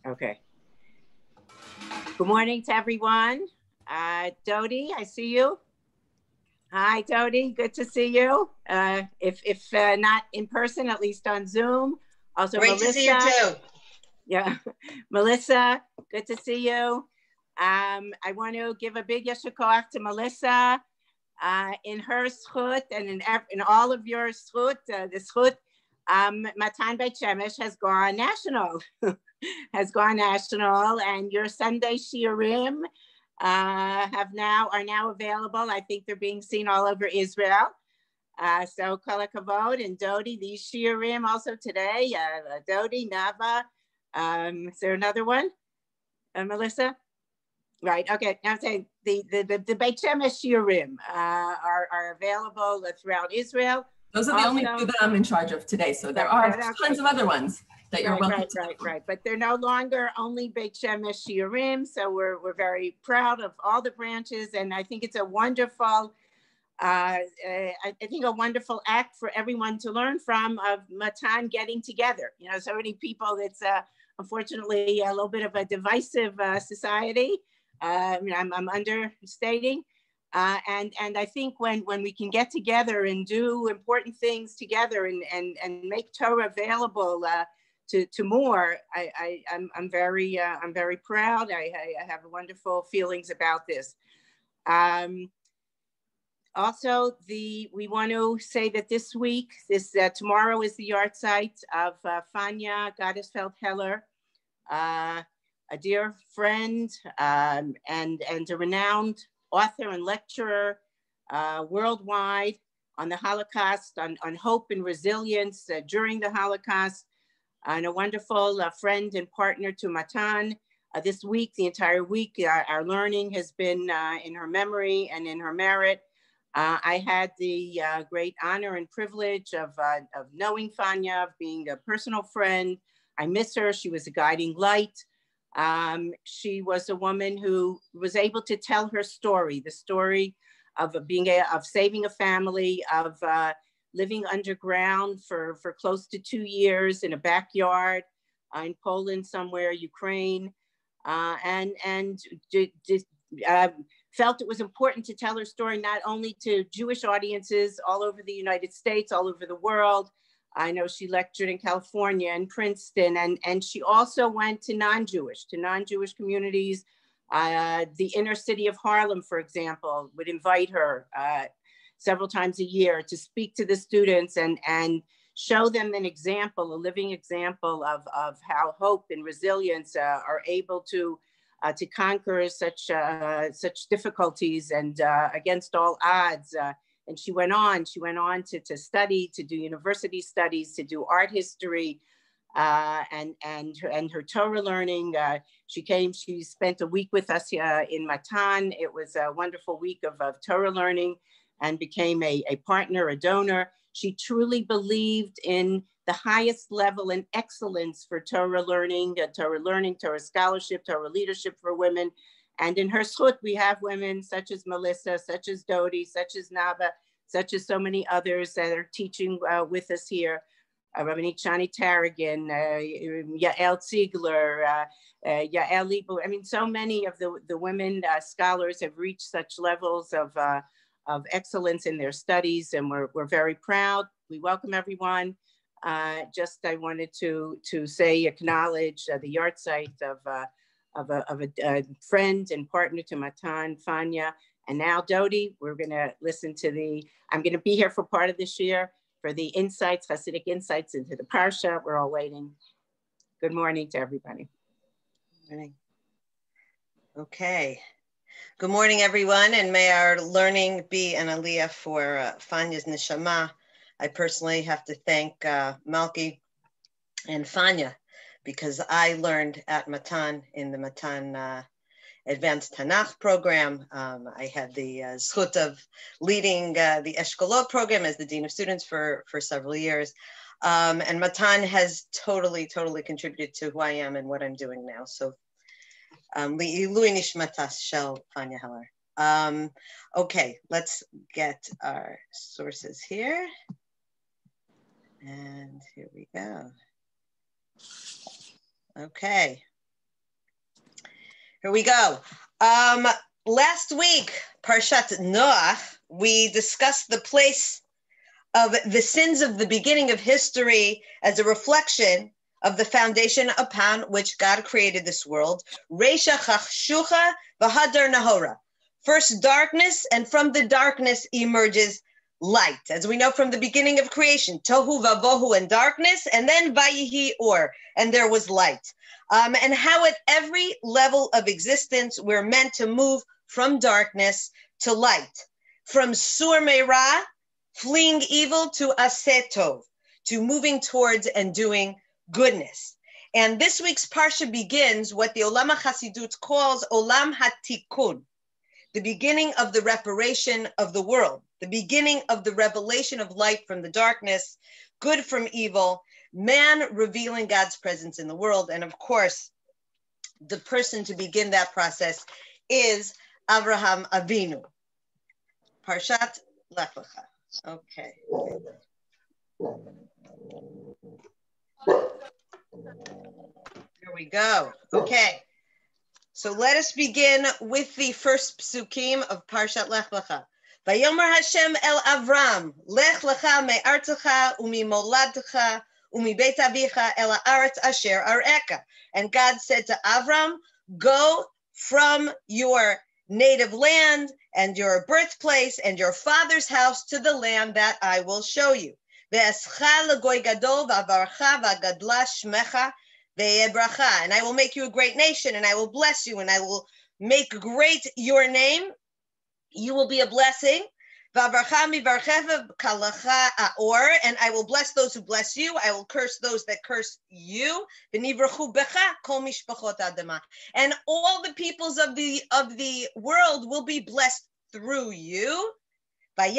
Okay. Good morning to everyone. Dodi, I see you. Hi, Dodi. Good to see you. If not in person, at least on Zoom. Also, great Melissa. To see you too. Yeah, Melissa. Good to see you. I want to give a big yashar koach to Melissa. In her zchut and in all of your zchut, the zchut, Matan Beit Shemesh has gone national. And your Sunday shiurim are now available. I think they're being seen all over Israel. So kol hakavod and Dodi, these shiurim also today. Dodi, Nava. Is there another one? Melissa? Right. Okay. Now I'm saying the Beit Shemesh shiurim are available throughout Israel. Those are the only two that I'm in charge of today. So there are tons of other ones that you're welcome to. Right. But they're no longer only Beit Shemesh shiurim. So we're very proud of all the branches, and I think it's a wonderful, I think a wonderful act for everyone to learn from, of Matan getting together. You know, so many people. It's unfortunately a little bit of a divisive society. I'm understating. And I think when we can get together and do important things together and make Torah available to more, I'm very proud. I have wonderful feelings about this. Also, we want to say that this week, tomorrow is the yahrzeit of Fanya Gottesfeld-Heller, a dear friend and a renowned author and lecturer worldwide on the Holocaust, on hope and resilience during the Holocaust, and a wonderful friend and partner to Matan. This week, the entire week, our learning has been in her memory and in her merit. I had the great honor and privilege of knowing Fanya, of being a personal friend. I miss her. She was a guiding light. She was a woman who was able to tell her story, the story of saving a family, of living underground for close to 2 years in a backyard in Poland, somewhere, Ukraine, and felt it was important to tell her story not only to Jewish audiences all over the United States, all over the world. I know she lectured in California and Princeton, and she also went to non-Jewish communities. The inner city of Harlem, for example, would invite her several times a year to speak to the students and show them an example, a living example of how hope and resilience are able to conquer such difficulties and against all odds. And she went on to study, to do university studies, to do art history, and her Torah learning. She spent a week with us in Matan. It was a wonderful week of Torah learning, and became a partner, a donor. She truly believed in the highest level and excellence for Torah learning, Torah scholarship, Torah leadership for women. And in her zchut, we have women such as Melissa, such as Dodi, such as Nava, such as so many others that are teaching with us here. Rabbi Shani Tarragon, Yael Ziegler, Yael Liebel. I mean, so many of the women scholars have reached such levels of excellence in their studies, and we're very proud. We welcome everyone. I wanted to acknowledge the yahrzeit of a friend and partner to Matan, Fanya. And now, Dodi, we're going to listen to I'm going to be here for part of this year for the insights, Chasidic insights into the Parshat. We're all waiting. Good morning to everybody. Good morning. Okay. Good morning, everyone. And may our learning be an aliyah for Fanya's neshama. I personally have to thank Malki and Fanya, because I learned at Matan in the Matan Advanced Tanakh program. I had the zchut of leading the Eshkolot program as the Dean of Students for several years. And Matan has totally contributed to who I am and what I'm doing now. So, Li'ilui nishmatas shel Fanya Heller. Okay, let's get our sources here. And here we go. Okay. Here we go. Last week, Parshat Noach, we discussed the place of the sins of the beginning of history as a reflection of the foundation upon which God created this world. Reisha chachshucha v'hadar nahora. First darkness, and from the darkness emerges light. As we know from the beginning of creation, tohu vavohu and darkness, and then vayihi or, and there was light. And how at every level of existence, we're meant to move from darkness to light. From sur meira, fleeing evil, to aseh tov, to moving towards and doing goodness. And this week's Parsha begins what the Olam HaChasidut calls Olam HaTikun, the beginning of the reparation of the world, the beginning of the revelation of light from the darkness, good from evil, man revealing God's presence in the world. And of course, the person to begin that process is Avraham Avinu. Parshat Lech Lecha. Okay. Here we go. Okay. So let us begin with the first psukim of Parshat Lech Lecha. Vayomer Hashem el Avram, Lech Lecha me'artzecha u'mimoladcha u'mibeit avicha el haaretz asher areka. And God said to Avram, go from your native land and your birthplace and your father's house to the land that I will show you. Ve'escha legoy gadol v'avarcha v'agadla shmecha ve'ebracha. And I will make you a great nation, and I will bless you, and I will make great your name. You will be a blessing. And I will bless those who bless you. I will curse those that curse you. And all the peoples of the world will be blessed through you. And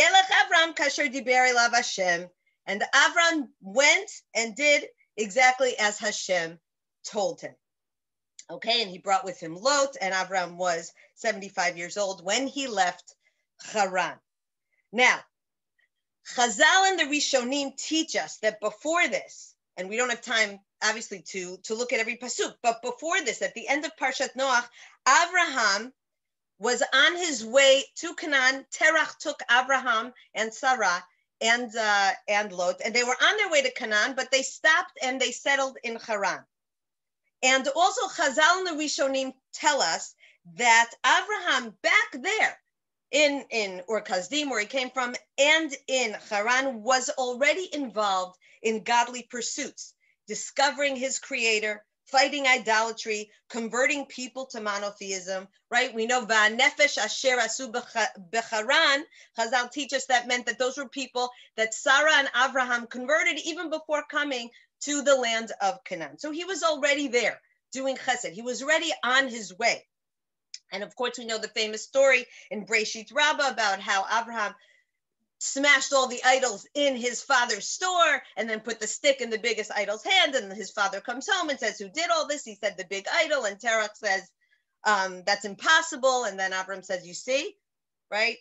Avram went and did exactly as Hashem told him. Okay, and he brought with him Lot, and Avram was 75 years old when he left Haran. Now, Chazal and the Rishonim teach us that before this, and we don't have time, obviously, to look at every pasuk, but before this, at the end of Parshat Noach, Avraham was on his way to Canaan. Terach took Avraham and Sarah and Lot, and they were on their way to Canaan, but they stopped and they settled in Haran. And also Chazal and the Rishonim tell us that Avraham back there in Ur Kasdim, where he came from, and in Haran, was already involved in godly pursuits, discovering his creator, fighting idolatry, converting people to monotheism, right? We know Va'nefesh asher asu b'Haran, Chazal teach us that meant that those were people that Sarah and Avraham converted even before coming to the land of Canaan. So he was already there doing chesed. He was already on his way. And of course, we know the famous story in Breshit Rabbah about how Abraham smashed all the idols in his father's store and then put the stick in the biggest idol's hand. And his father comes home and says, who did all this? He said, the big idol. And Terach says, that's impossible. And then Abraham says, you see, right?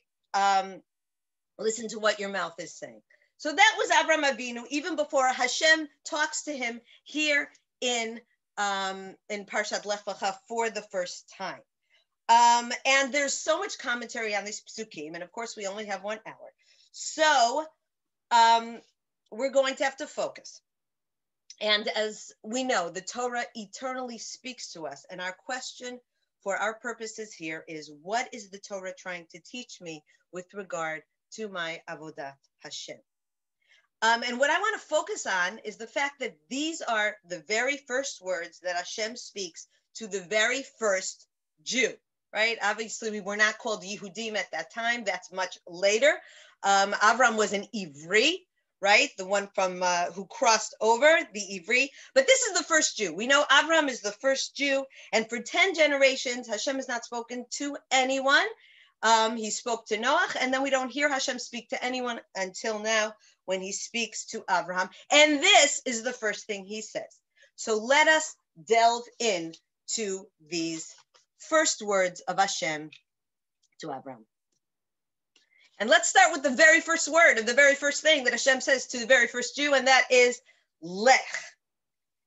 Listen to what your mouth is saying. So that was Avraham Avinu, even before Hashem talks to him here in Parshat Lech Lecha for the first time. And there's so much commentary on these psukim, and of course we only have 1 hour. So we're going to have to focus. And as we know, the Torah eternally speaks to us, and our question for our purposes here is, what is the Torah trying to teach me with regard to my avodat Hashem? And what I want to focus on is the fact that these are the very first words that Hashem speaks to the very first Jew, right? Obviously, we were not called Yehudim at that time. That's much later. Avram was an Ivri, right? The one from who crossed over, the Ivri. But this is the first Jew. We know Avram is the first Jew. And for 10 generations, Hashem has not spoken to anyone. He spoke to Noach, and then we don't hear Hashem speak to anyone until now when he speaks to Avraham. And this is the first thing he says. So let us delve into these first words of Hashem to Avraham. And let's start with the very first word of the very first thing that Hashem says to the very first Jew, and that is Lech.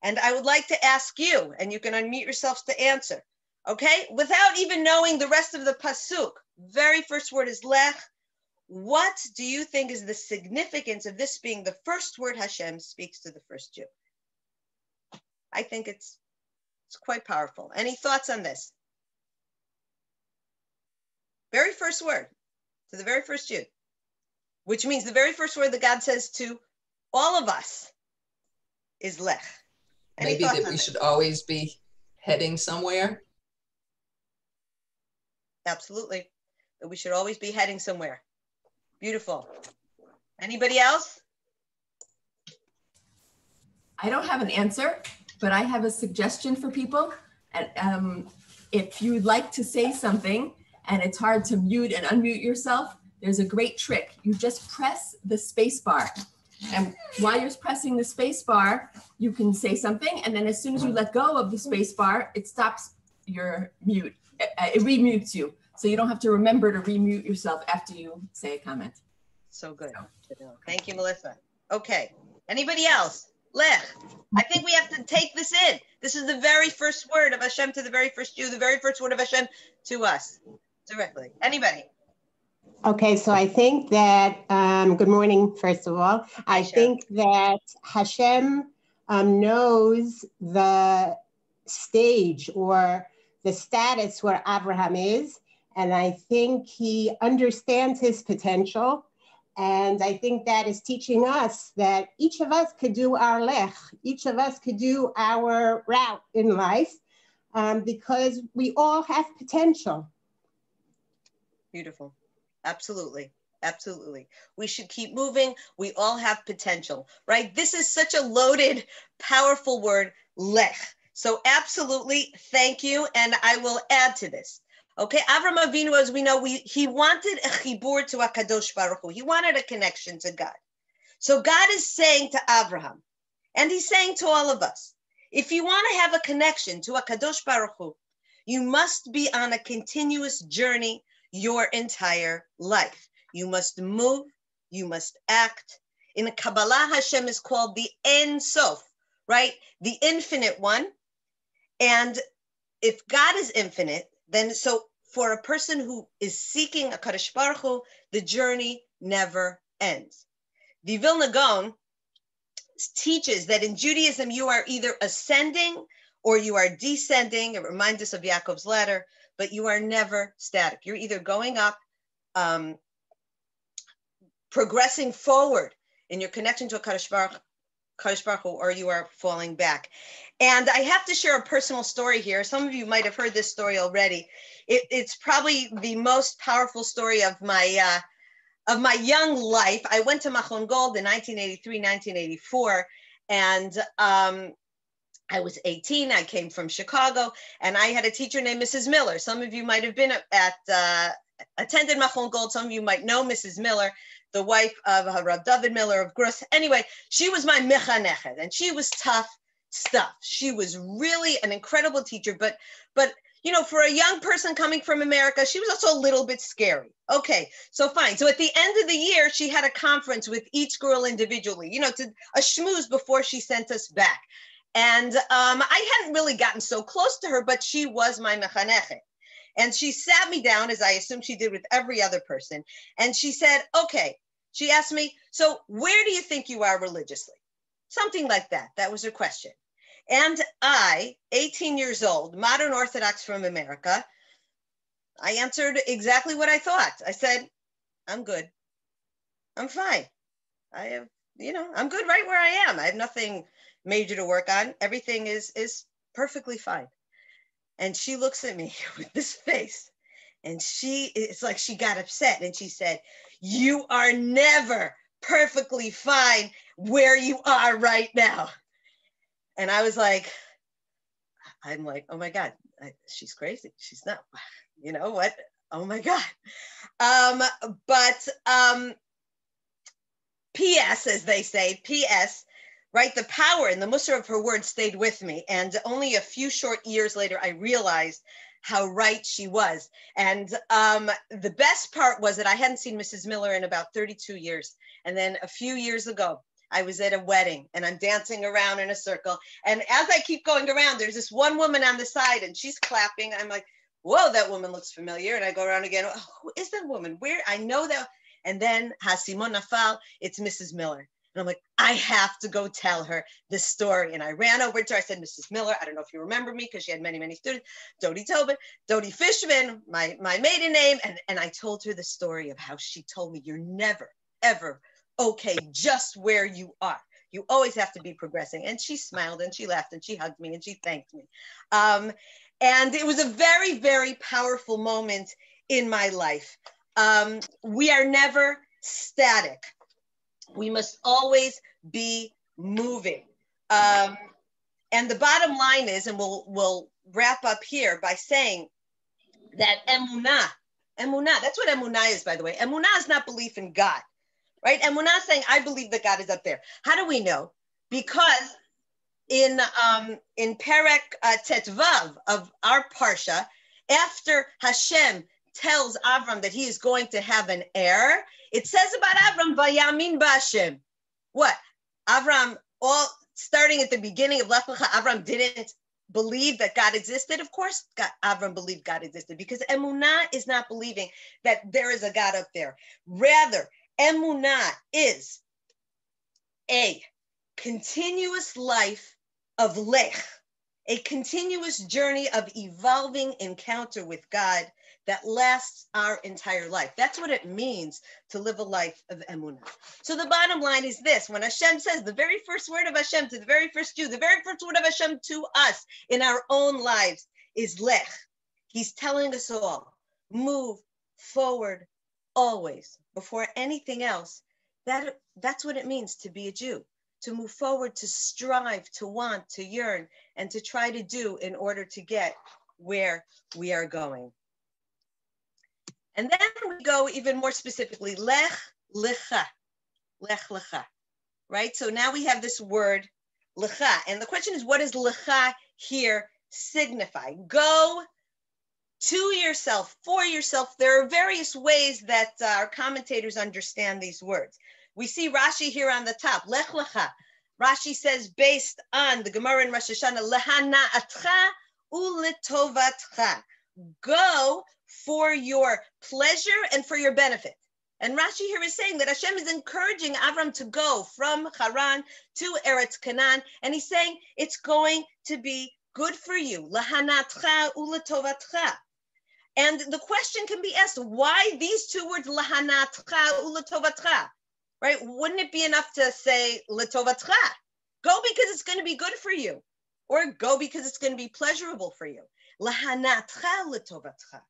And I would like to ask you, and you can unmute yourselves to answer, Okay, without even knowing the rest of the pasuk, very first word is lech. What do you think is the significance of this being the first word Hashem speaks to the first Jew? I think it's quite powerful. Any thoughts on this? Very first word to the very first Jew, which means the very first word that God says to all of us is lech. Any Maybe that we should always be heading somewhere. Absolutely. That we should always be heading somewhere. Beautiful. Anybody else? I don't have an answer, but I have a suggestion for people. And if you'd like to say something and it's hard to mute and unmute yourself, there's a great trick. You just press the space bar. And while you're pressing the space bar, you can say something. And then as soon as you let go of the space bar, it stops your mute. It remutes you. So you don't have to remember to remute yourself after you say a comment. So good. Thank you, Melissa. Okay. Anybody else? Lech. I think we have to take this in. This is the very first word of Hashem to the very first Jew, the very first word of Hashem to us directly. Anybody? Okay, so I think that, good morning, first of all. I think that Hashem knows the stage or the status where Abraham is, and I think he understands his potential. And I think that is teaching us that each of us could do our lech, each of us could do our route in life, because we all have potential. Beautiful. Absolutely. Absolutely. We should keep moving. We all have potential, right? This is such a loaded, powerful word, lech. So absolutely, thank you. And I will add to this. Okay, Avram Avinu, as we know, he wanted a chibur to HaKadosh Baruch Hu. He wanted a connection to God. So God is saying to Avraham, and he's saying to all of us, if you want to have a connection to HaKadosh Baruch Hu, you must be on a continuous journey your entire life. You must move, you must act. In the Kabbalah, Hashem is called the Ein Sof, right? The infinite one. And if God is infinite, then so for a person who is seeking a Kadosh Baruch Hu, the journey never ends. The Vilna Gaon teaches that in Judaism, you are either ascending or you are descending. It reminds us of Yaakov's ladder, but you are never static. You're either going up, progressing forward in your connection to a Kadosh Baruch Hu, or you are falling back. And I have to share a personal story here. Some of you might have heard this story already. It's probably the most powerful story of my young life. I went to Machon Gold in 1983, 1984, and I was 18. I came from Chicago, and I had a teacher named Mrs. Miller. Some of you might have been attended Machon Gold. Some of you might know Mrs. Miller, the wife of Rav David Miller of Grus. Anyway, she was my mechanechet, and she was tough stuff. She was really an incredible teacher, but you know, for a young person coming from America, she was also a little bit scary. Okay, so fine. So at the end of the year, she had a conference with each girl individually, you know, to a schmooze before she sent us back. And I hadn't really gotten so close to her, but she was my mechanechet. And she sat me down, as I assume she did with every other person. And she said, okay, she asked me, so where do you think you are religiously? Something like that. That was her question. And I, 18 years old, modern Orthodox from America, I answered exactly what I thought. I said, I'm good. I'm fine. I have, you know, I'm good right where I am. I have nothing major to work on. Everything is perfectly fine. And she looks at me with this face, and it's like she got upset, and she said, you are never perfectly fine where you are right now. And I was like, I'm like, oh my God, she's crazy. She's not, you know what? Oh my God. But P.S., as they say, P.S., right? The power and the mussar of her words stayed with me. And only a few short years later, I realized how right she was. And the best part was that I hadn't seen Mrs. Miller in about 32 years. And then a few years ago, I was at a wedding and I'm dancing around in a circle. And as I keep going around, there's this one woman on the side and she's clapping. I'm like, whoa, that woman looks familiar. And I go around again. Oh, who is that woman? Where? I know that. And then Hasimon Nafal, it's Mrs. Miller. And I'm like, I have to go tell her this story. And I ran over to her. I said, Mrs. Miller, I don't know if you remember me because she had many, many students. Dodi Tobin, Dodi Fishman, my maiden name. And I told her the story of how she told me, you're never, ever okay just where you are. You always have to be progressing. And she smiled and she laughed and she hugged me and she thanked me. And it was a very, very powerful moment in my life. We are never static. We must always be moving. And the bottom line is, and we'll wrap up here by saying that Emunah, that's what Emunah is, by the way. Emunah is not belief in God, right? Emunah is saying, I believe that God is up there. How do we know? Because in Perek Tetvav of our Parsha, after Hashem tells Avram that he is going to have an heir, it says about Avram, Vayamin B'Hashem. What? Avram, all starting at the beginning of Lech Lecha, Avram didn't believe that God existed. Of course, Avram believed God existed, because Emunah is not believing that there is a God up there. Rather, Emunah is a continuous life of Lech, a continuous journey of evolving encounter with God that lasts our entire life. That's what it means to live a life of Emunah. So the bottom line is this: when Hashem says the very first word of Hashem to the very first Jew, the very first word of Hashem to us in our own lives is Lech. He's telling us all, move forward always. Before anything else, that's what it means to be a Jew. To move forward, to strive, to want, to yearn, and to try to do in order to get where we are going. And then we go even more specifically, Lech Lecha, Lech Lecha, right? So now we have this word, Lecha. And the question is, what does Lecha here signify? Go to yourself, for yourself. There are various ways that our commentators understand these words. We see Rashi here on the top, Lech Lecha. Rashi says, based on the Gemara in Rosh Hashanah, Lehana'atcha u'letovatcha. Go for your pleasure and for your benefit. And Rashi here is saying that Hashem is encouraging Avram to go from Haran to Eretz Canaan. And he's saying it's going to be good for you. Lehana'atcha u'letovatcha. And the question can be asked, why these two words, Lehana'atcha u'letovatcha? Right? Wouldn't it be enough to say letovatcha? Go because it's going to be good for you, or go because it's going to be pleasurable for you. Lahanatcha letovatcha.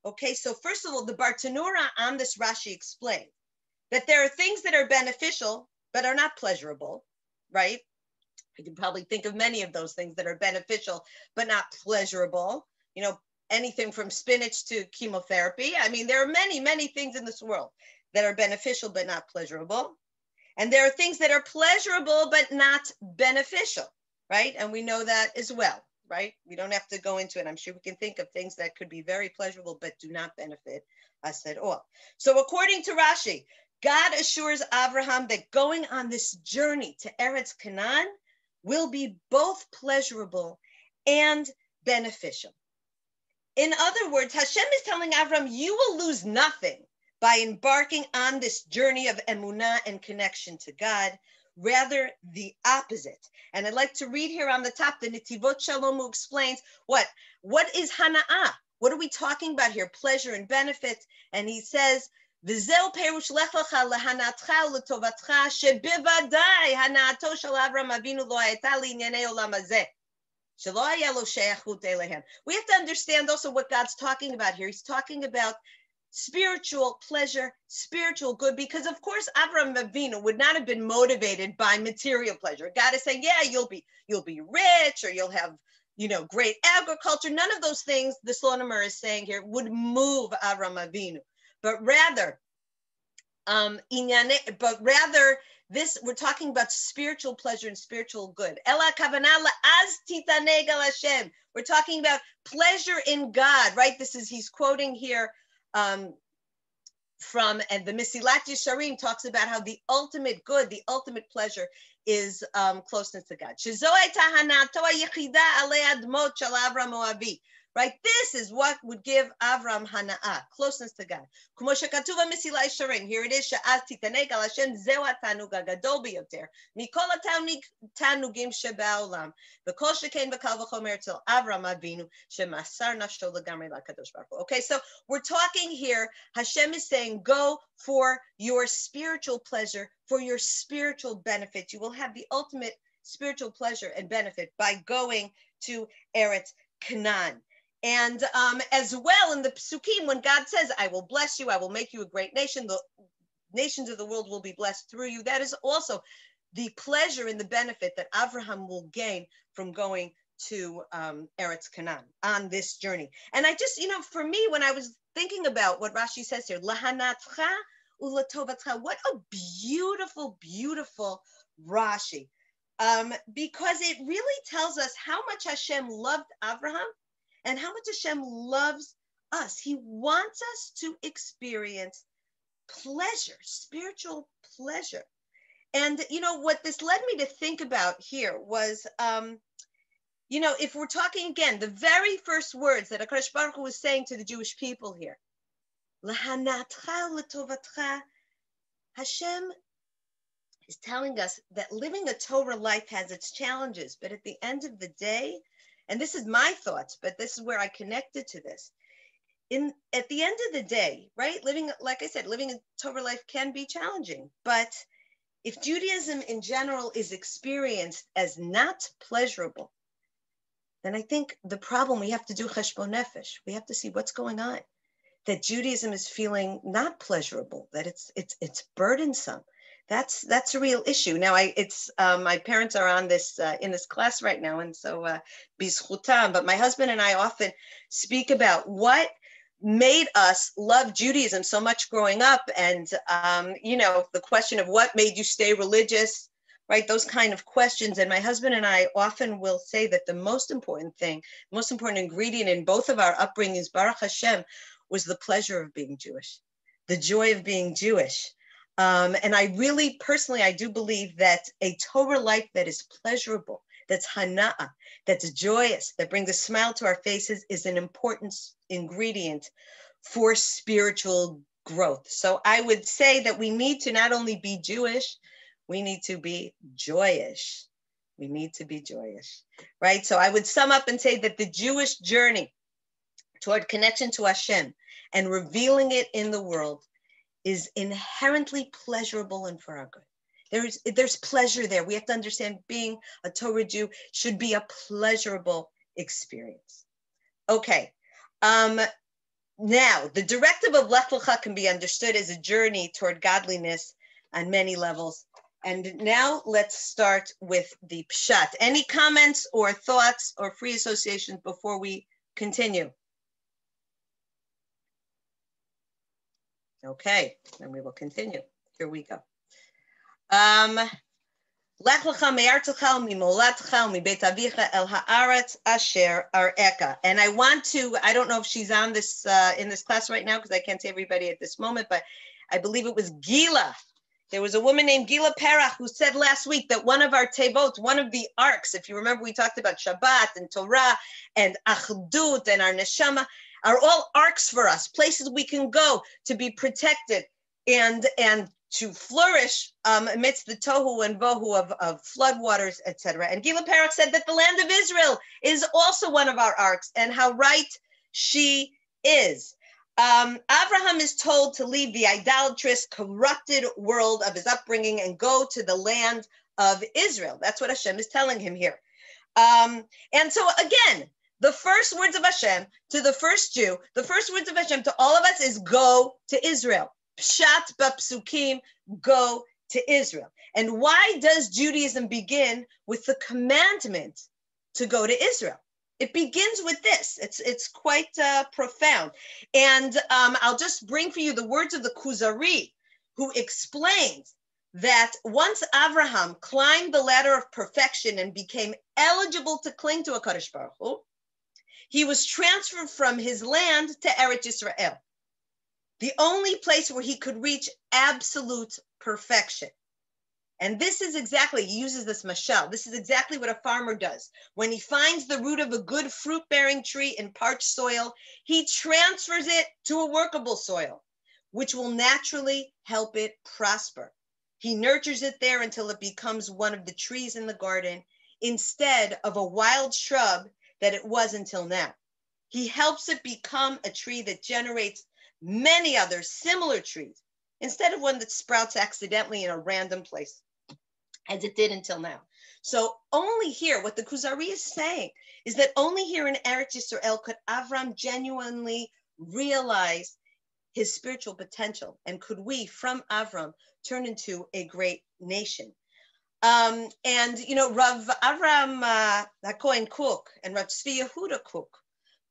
Okay, so first of all, the Bartanura on this Rashi explained that there are things that are beneficial but are not pleasurable, right? You can probably think of many of those things that are beneficial but not pleasurable. You know, anything from spinach to chemotherapy. I mean, there are many, many things in this world that are beneficial but not pleasurable. And there are things that are pleasurable but not beneficial, right? And we know that as well, right? We don't have to go into it. I'm sure we can think of things that could be very pleasurable but do not benefit us at all. So according to Rashi, God assures Abraham that going on this journey to Eretz Canaan will be both pleasurable and beneficial. In other words, Hashem is telling Abraham, you will lose nothing by embarking on this journey of emunah and connection to God, rather the opposite. And I'd like to read here on the top, the Netivot Shalom, who explains what is hana'ah? What are we talking about here? Pleasure and benefit. And he says, V'zeu perush lech lecha lehanatcha uletovatcha shebivadai hana'ato shel Avram Avinu lo hayata li'nyanei olam hazeh. Shelo haya lo sheyachut elehem. We have to understand also what God's talking about here. He's talking about spiritual pleasure, spiritual good, because of course Avram Avinu would not have been motivated by material pleasure. God is saying, yeah, you'll be rich, or you'll have, great agriculture. None of those things, the Slonomer is saying here, would move Avram Avinu, but rather, this, we're talking about spiritual pleasure and spiritual good. Ela kavanah la'az titaneg al Hashem. We're talking about pleasure in God, right? He's quoting here and the Mesilat Yesharim talks about how the ultimate good, the ultimate pleasure is closeness to God. Right? This is what would give Avram hana'ah, closeness to God. Here it is, Okay, so we're talking here, Hashem is saying, go for your spiritual pleasure, for your spiritual benefit. You will have the ultimate spiritual pleasure and benefit by going to Eretz Canaan. And as well in the Psukim, when God says, I will bless you, I will make you a great nation, the nations of the world will be blessed through you. That is also the pleasure and the benefit that Abraham will gain from going to Eretz Canaan on this journey. And I just, for me, when I was thinking about what Rashi says here, lahanatcha ulatovatcha, what a beautiful, beautiful Rashi. Because it really tells us how much Hashem loved Abraham and how much Hashem loves us. He wants us to experience pleasure, spiritual pleasure. And, what this led me to think about here was, if we're talking again, the very first words that HaKadosh Baruch Hu was saying to the Jewish people here, Lahanatcha letovatcha, Hashem is telling us that living a Torah life has its challenges, but at the end of the day, and this is my thoughts, but this is where I connected to this. At the end of the day, right, like I said, living a Torah life can be challenging, but if Judaism in general is experienced as not pleasurable, then I think the problem, we have to do cheshbon nefesh. We have to see what's going on. That Judaism is feeling not pleasurable, that it's burdensome. That's a real issue. Now, my parents are on this in this class right now, and so bizchutam. But my husband and I often speak about what made us love Judaism so much growing up, and the question of what made you stay religious, right? Those kind of questions. And my husband and I often will say that the most important ingredient in both of our upbringings, Baruch Hashem, was the pleasure of being Jewish, the joy of being Jewish. And I really, personally, I do believe that a Torah life that is pleasurable, that's hana'ah, that's joyous, that brings a smile to our faces is an important ingredient for spiritual growth. So I would say that we need to not only be Jewish, we need to be joyous. We need to be joyous, right? So I would sum up and say that the Jewish journey toward connection to Hashem and revealing it in the world is inherently pleasurable and for our good. There's pleasure there. We have to understand being a Torah Jew should be a pleasurable experience. Okay. Now, the directive of Lech Lecha can be understood as a journey toward godliness on many levels. And now let's start with the Pshat. Any comments or thoughts or free associations before we continue? Okay, then we will continue. Here we go. Lech lecha me'artecha u'mimolatcha u'mibeit avicha el ha'aretz asher ar'eka. And I don't know if she's on this in this class right now because I can't see everybody at this moment, but I believe it was Gila. There was a woman named Gila Perach who said last week that one of our tevot, one of the arcs, if you remember, we talked about Shabbat and Torah and Achdut and our Neshama, are all arcs for us, places we can go to be protected and to flourish amidst the tohu and bohu of floodwaters, etc. And Gila Perach said that the land of Israel is also one of our arcs, and how right she is. Abraham is told to leave the idolatrous, corrupted world of his upbringing and go to the land of Israel. That's what Hashem is telling him here. And so again, the first words of Hashem to the first Jew, the first words of Hashem to all of us is go to Israel. Pshat b'psukim, go to Israel. And why does Judaism begin with the commandment to go to Israel? It begins with this. It's quite profound. And I'll just bring for you the words of the Kuzari, who explains that once Abraham climbed the ladder of perfection and became eligible to cling to HaKadosh Baruch Hu, he was transferred from his land to Eretz Yisrael. the only place where he could reach absolute perfection. And this is exactly, he uses this mashal, this is exactly what a farmer does. When he finds the root of a good fruit-bearing tree in parched soil, he transfers it to a workable soil, which will naturally help it prosper. He nurtures it there until it becomes one of the trees in the garden, instead of a wild shrub that it was until now. He helps it become a tree that generates many other similar trees, instead of one that sprouts accidentally in a random place, as it did until now. So only here, what the Kuzari is saying is that only here in Eretz Yisrael could Avram genuinely realize his spiritual potential, and could we, from Avram, turn into a great nation. And you know, Rav Avram HaKohen Kook and Rav Tzvi Yehuda Kook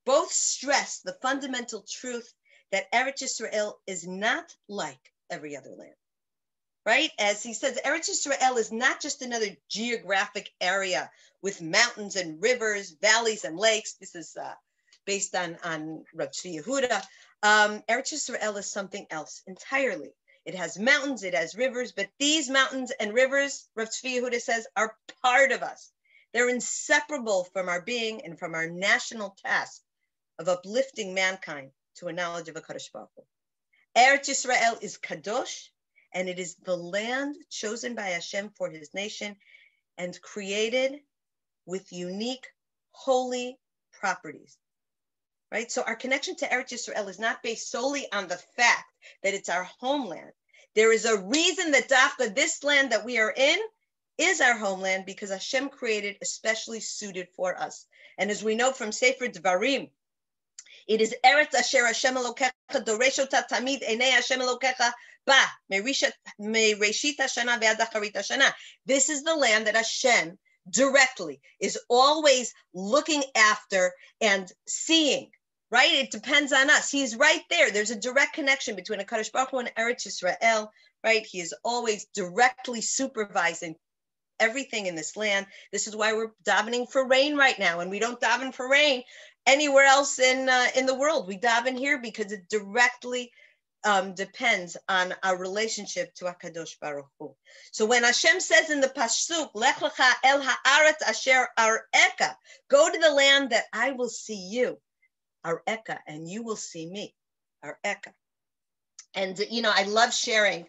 both stress the fundamental truth that Eretz Yisrael is not like every other land, right? As he says, Eretz Yisrael is not just another geographic area with mountains and rivers, valleys and lakes. This is based on Rav Tzvi Yehuda. Eretz Yisrael is something else entirely. It has mountains, it has rivers, but these mountains and rivers, Rav Tzvi Yehuda says, are part of us. They're inseparable from our being and from our national task of uplifting mankind to a knowledge of HaKadosh Baruch Hu. Eretz Yisrael is kadosh, and it is the land chosen by Hashem for his nation and created with unique, holy properties, right? So our connection to Eretz Yisrael is not based solely on the fact that it's our homeland. There is a reason that Dafka, this land that we are in, is our homeland, because Hashem created especially suited for us. And as we know from Sefer Devarim, it is Eretz Asher Hashem Elokecha Doreshota Tamid Enei Hashem Elokecha Ba Mereshit Hashana Ve'ad Acharit Hashana. This is the land that Hashem directly is always looking after and seeing, right? It depends on us. He's right there. There's a direct connection between HaKadosh Baruch Hu and Eretz Yisrael, right? He is always directly supervising everything in this land. This is why we're davening for rain right now, and we don't daven for rain anywhere else in the world. We daven here because it directly depends on our relationship to HaKadosh Baruch Hu. So when Hashem says in the Pasuk, Lech lecha el haaretz asher ar'eka, go to the land that I will see you, ar'eka, and you will see me, ar'eka. And you know, I love sharing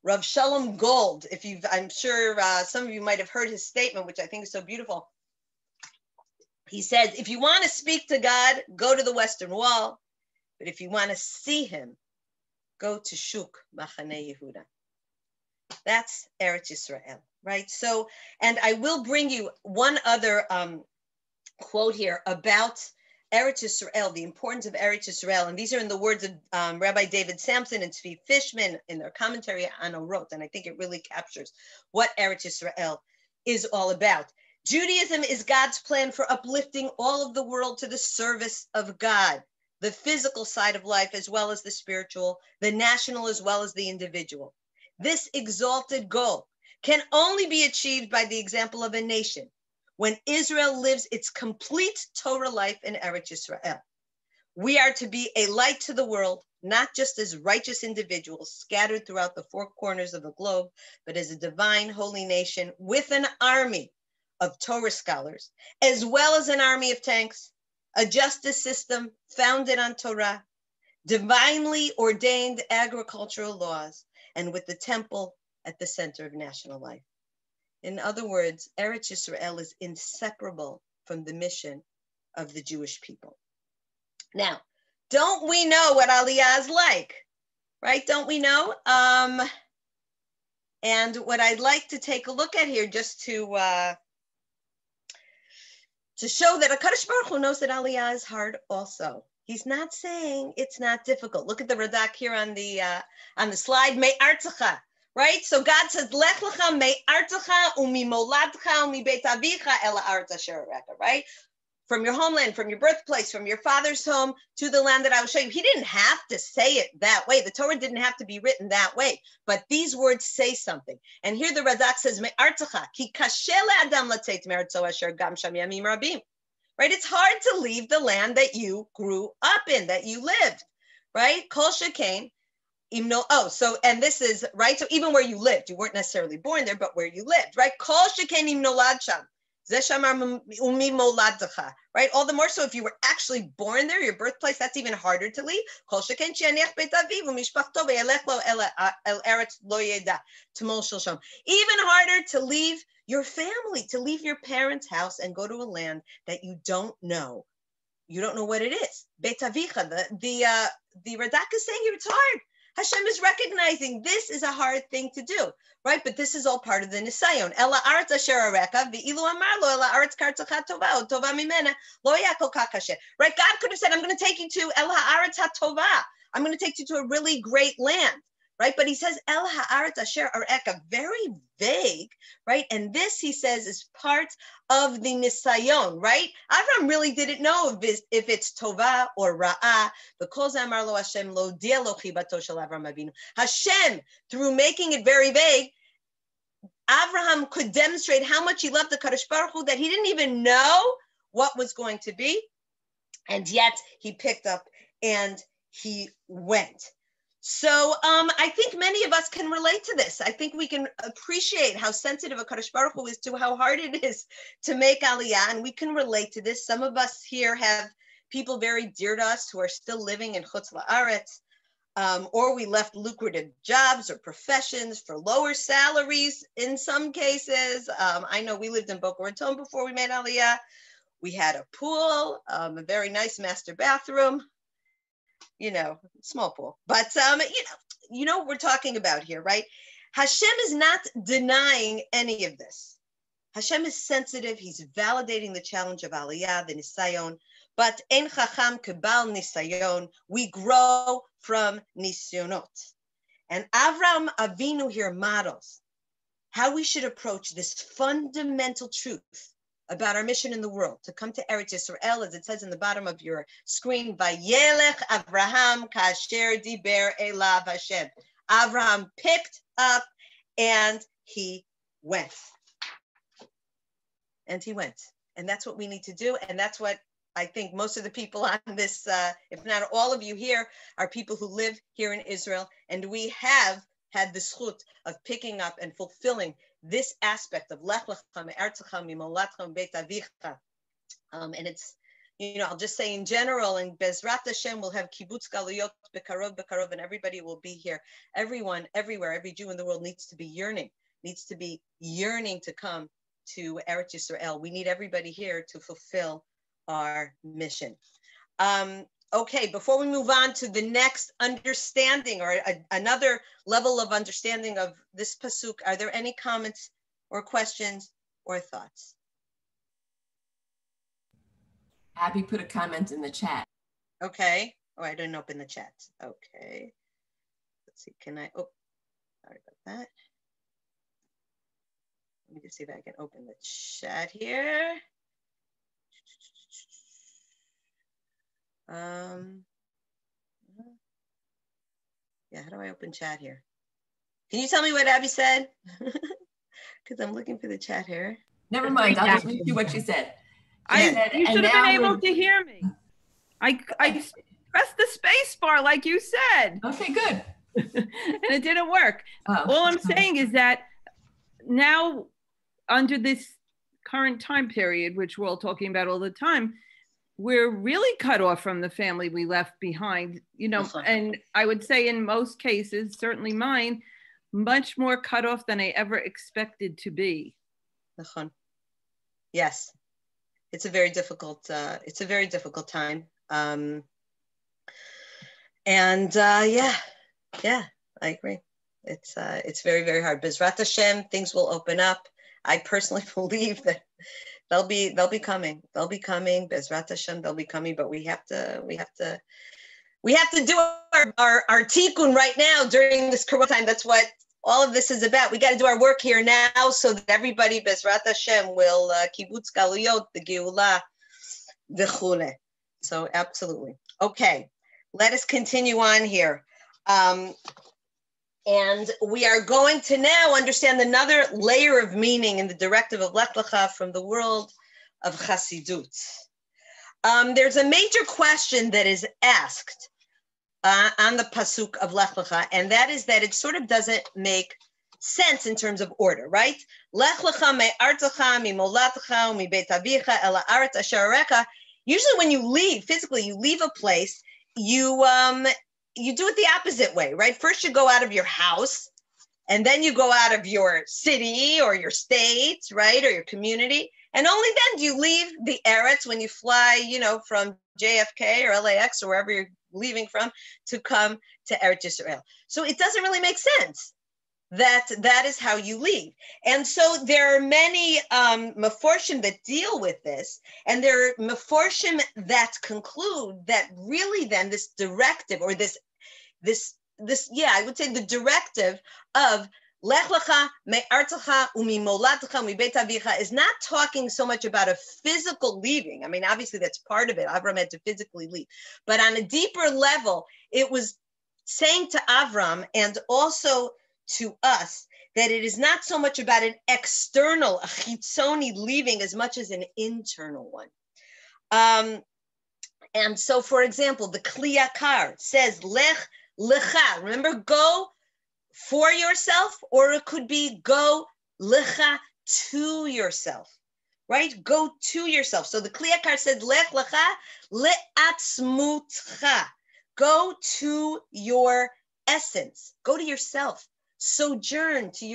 Rav Shalom Gold. I'm sure some of you might have heard his statement, which I think is so beautiful. He says, if you want to speak to God, go to the Western Wall. But if you want to see him, go to Shuk Machane Yehuda. That's Eretz Yisrael, right? So, and I will bring you one other quote here about Eretz Yisrael, the importance of Eretz Yisrael. And these are in the words of Rabbi David Sampson and Tzvi Fishman in their commentary on Orot. And I think it really captures what Eretz Yisrael is all about. Judaism is God's plan for uplifting all of the world to the service of God, the physical side of life as well as the spiritual, the national as well as the individual. This exalted goal can only be achieved by the example of a nation when Israel lives its complete Torah life in Eretz Yisrael. We are to be a light to the world, not just as righteous individuals scattered throughout the four corners of the globe, but as a divine holy nation with an army of Torah scholars, as well as an army of tanks, a justice system founded on Torah, divinely ordained agricultural laws, and with the temple at the center of national life. In other words, Eretz Yisrael is inseparable from the mission of the Jewish people. Now, don't we know what Aliyah is like, right? Don't we know? And what I'd like to take a look at here, just to show that HaKadosh Baruch Hu knows that Aliyah is hard also. He's not saying it's not difficult. Look at the Radak here on the slide. Me'artzecha, right? So God says, Lech lecha me'artzecha u'mimoladcha u'mibeit avicha el ha'aretz asher ar'eka, right? From your homeland, from your birthplace, from your father's home to the land that I will show you. He didn't have to say it that way. The Torah didn't have to be written that way, but these words say something. And here the Radak says, Me'artzecha, ki kashe le'adam latzeit me'artzo asher gam sham yamim rabim. Right? It's hard to leave the land that you grew up in, that you lived, right? Kol shekain and this is, right? So even where you lived, you weren't necessarily born there, but where you lived, right? Kol sheken im nolad sham. Right? All the more so if you were actually born there, your birthplace, that's even harder to leave. Even harder to leave your family, to leave your parents' house and go to a land that you don't know. You don't know what it is. The Radak is saying here it's hard. Hashem is recognizing this is a hard thing to do, right? But this is all part of the nisayon. Ela aretz asher areka v'ilu amar lo ela aretz kartzacha tova o tova mimena lo yakol kakashe. Right? God could have said, "I'm going to take you to El haaretz hatova. I'm going to take you to a really great land." Right? But he says, El haaretz asher areka, very vague, right? And this, he says, is part of the nisayon, right? Avram really didn't know if it's tova or ra'ah. Because amar lo Hashem lo dia lo chibato shel Avram Avinu. Hashem, through making it very vague, Avraham could demonstrate how much he loved the Kadosh Baruch Hu, that he didn't even know what was going to be. And yet he picked up and he went. So I think many of us can relate to this. I think we can appreciate how sensitive a Kadosh Baruch Hu is to how hard it is to make Aliyah, and we can relate to this. Some of us here have people very dear to us who are still living in Chutz La'aretz, or we left lucrative jobs or professions for lower salaries in some cases. I know we lived in Boca Raton before we made Aliyah. We had a pool, a very nice master bathroom. Small pool, but you know what we're talking about here, right? Hashem is not denying any of this. Hashem is sensitive. He's validating the challenge of Aliyah, the Nisayon, but En Chacham Kebal Nisayon, we grow from Nisyonot. And Avram Avinu here models how we should approach this fundamental truth about our mission in the world, to come to Eretz Yisrael, as it says in the bottom of your screen, Vayelech Avraham kasher diber elav Hashem. Avraham picked up and he went. And he went. And that's what we need to do. And that's what I think most of the people on this, if not all of you here, are people who live here in Israel. And we have had the zchut of picking up and fulfilling this aspect of Lech Lecha me'artzecha mimolatcha beit avicha. And it's, I'll just say in general, and Bezrat Hashem will have kibbutz galuyot bekarov, and everybody will be here. Everyone, everywhere, every Jew in the world needs to be yearning to come to Eretz Yisrael. We need everybody here to fulfill our mission. Okay, before we move on to the next understanding or another level of understanding of this pasuk, are there any comments or questions or thoughts? Abby put a comment in the chat. Okay. Oh, I didn't open the chat. Okay. Let's see. Can I? Oh, sorry about that. Let me just see if I can open the chat here. Yeah, how do I open chat here? Can you tell me what Abby said? Because I'm looking for the chat here. Never mind, I'll just read you what she said. You should have been able to hear me. I pressed the space bar like you said. Okay, good. And it didn't work. All I'm saying is that now under this current time period, which we're all talking about all the time, we're really cut off from the family we left behind, and I would say in most cases, certainly mine, much more cut off than I ever expected to be. Yes, it's a very difficult time. Yeah, I agree. It's very, very hard. Bezrat Hashem, things will open up. I personally believe that they'll be coming. They'll be coming. Bezrat Hashem, they'll be coming. But we have to do our tikkun right now during this corona time. That's what all of this is about. We got to do our work here now so that everybody, Bezrat Hashem, will kibbutz galuyot, the geula, the chule. So absolutely. Okay, let us continue on here. And we are going to now understand another layer of meaning in the directive of Lech Lecha from the world of Chassidut. There's a major question that is asked on the pasuk of Lech Lecha, and that is that it sort of doesn't make sense in terms of order, right? Lech Lecha me'artecha mi'molatcha u'mibeit avicha el ha'aretz asher arecha. Usually when you leave, physically, you leave a place, you do it the opposite way, right? First you go out of your house, and then you go out of your city or your state, right? Or your community. And only then do you leave the Eretz when you fly, from JFK or LAX or wherever you're leaving from to come to Eretz Yisrael. So it doesn't really make sense that is how you leave. And so there are many meforshim that deal with this, and there are meforshim that conclude that really then this directive or this, I would say the directive of Lech Lecha me'artecha u'mimolatcha u'mibeit avicha is not talking so much about a physical leaving. I mean, obviously that's part of it. Avram had to physically leave. But on a deeper level, it was saying to Avram and also to us that it is not so much about an external, a chitzoni leaving as much as an internal one. And so, for example, the Kli Yakar says, Lech Lecha, remember, go for yourself, or it could be go Lecha to yourself, right? Go to yourself. So the Kli Yakar says, Lech Lecha le'atzmutcha, go to your essence, go to yourself. Sojourn to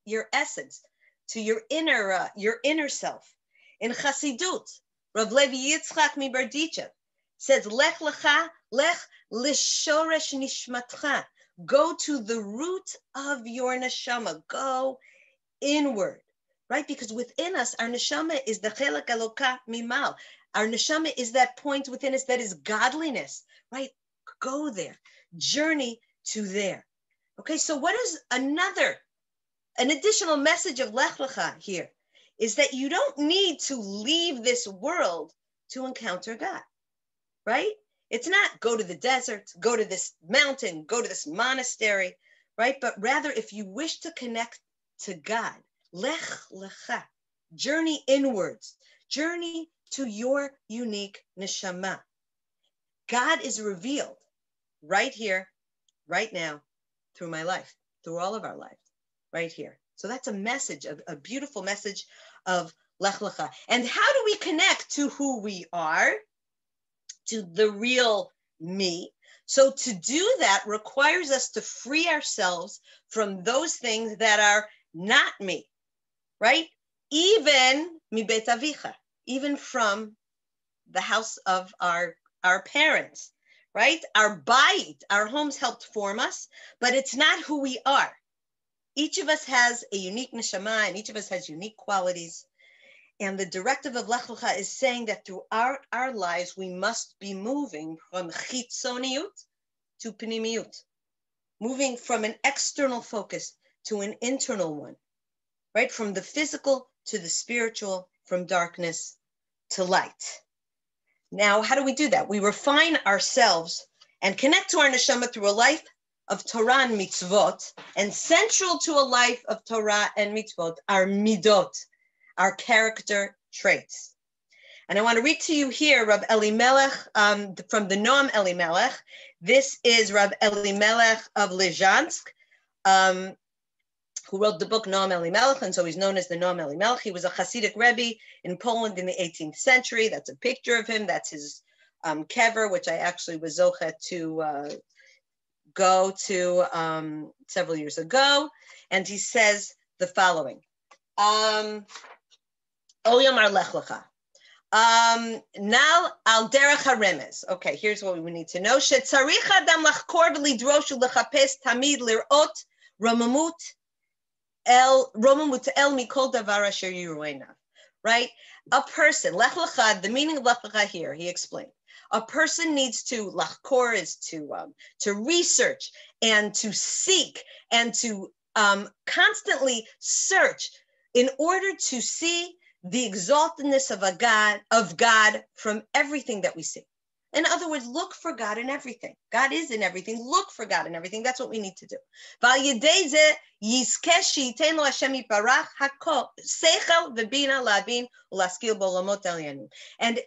your essence, to your inner self. In Chasidut, Rav Levi Yitzchak Mibardichev says, Lech Lecha, Lech Lishoresh Nishmatcha, go to the root of your neshama, go inward, right? Because within us, our neshama is the Chelek Eloka Mimal. Our neshama is that point within us that is godliness, right? Go there, journey to there. Okay, so what is an additional message of Lech Lecha here is that you don't need to leave this world to encounter God, right? It's not go to the desert, go to this mountain, go to this monastery, right? But rather, if you wish to connect to God, Lech Lecha, journey inwards, journey to your unique neshama. God is revealed right here, right now, through my life, through all of our lives, right here. So that's a message, a beautiful message of Lech Lecha. And how do we connect to who we are, to the real me? So to do that requires us to free ourselves from those things that are not me, right? Even mi beit avicha, even from the house of our parents. Right? Our bayit, our homes helped form us, but it's not who we are. Each of us has a unique neshama, and each of us has unique qualities. And the directive of Lech Lecha is saying that throughout our lives, we must be moving from chitzoniut to pnimiyut, moving from an external focus to an internal one, right? From the physical to the spiritual, from darkness to light. Now, how do we do that? We refine ourselves and connect to our neshama through a life of Torah and mitzvot, and central to a life of Torah and mitzvot are midot, our character traits. And I want to read to you here Rav Elimelech from the Noam Elimelech. This is Rav Elimelech of Lezhansk, who wrote the book Noam Elimelech, and so he's known as the Noam Elimelech. He was a Hasidic Rebbe in Poland in the 18th century. That's a picture of him. That's his kever, which I actually was zochet to go to several years ago. And he says the following. Oyomar Lech Lecha. Now al derech haremes. Okay, here's what we need to know. Shetzarich adam lachkor v'lidrosh u'lechapes tamid lirot romamut el mikol davar asher yiruenav. Right? A person, Lech Lecha, the meaning of Lech Lecha here, he explained. A person needs to, lachkor is to research and to seek and to constantly search in order to see the exaltedness of God from everything that we see. In other words, look for God in everything. God is in everything. Look for God in everything. That's what we need to do. And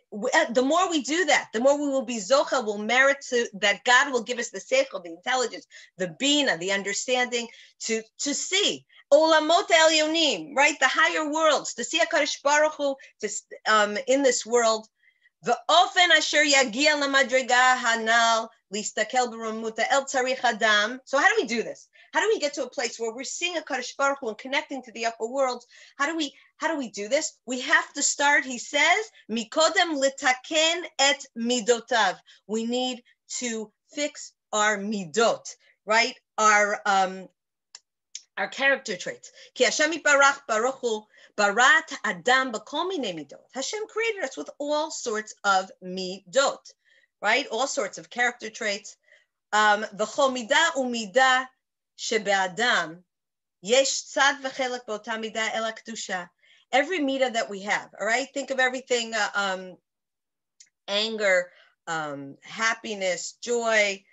the more we do that, the more we will be zocha, will merit to that God will give us the seichel, the intelligence, the bina, the understanding to see. Olamot elyonim, right? The higher worlds, to see HaKadosh Baruch Hu in this world. The ofen asher yagia lamadrega hanal listakel b'ramuta el tzarich adam. So how do we do this? How do we get to a place where we're seeing HaKadosh Baruch Hu and connecting to the upper worlds? How do we do this? We have to start, he says, mikodem litaken et midotav. We need to fix our midot, right? Our character traits. Ki Hashem yiparach baruch hu barat adam b'kol minei midot. Hashem created us with all sorts of midot, right? All sorts of character traits. V'chol midah umidah shebe'adam yesh tzad v'chelek b'ota midah el ha'kedusha. Every midah that we have, all right? Think of everything, anger, happiness, joy,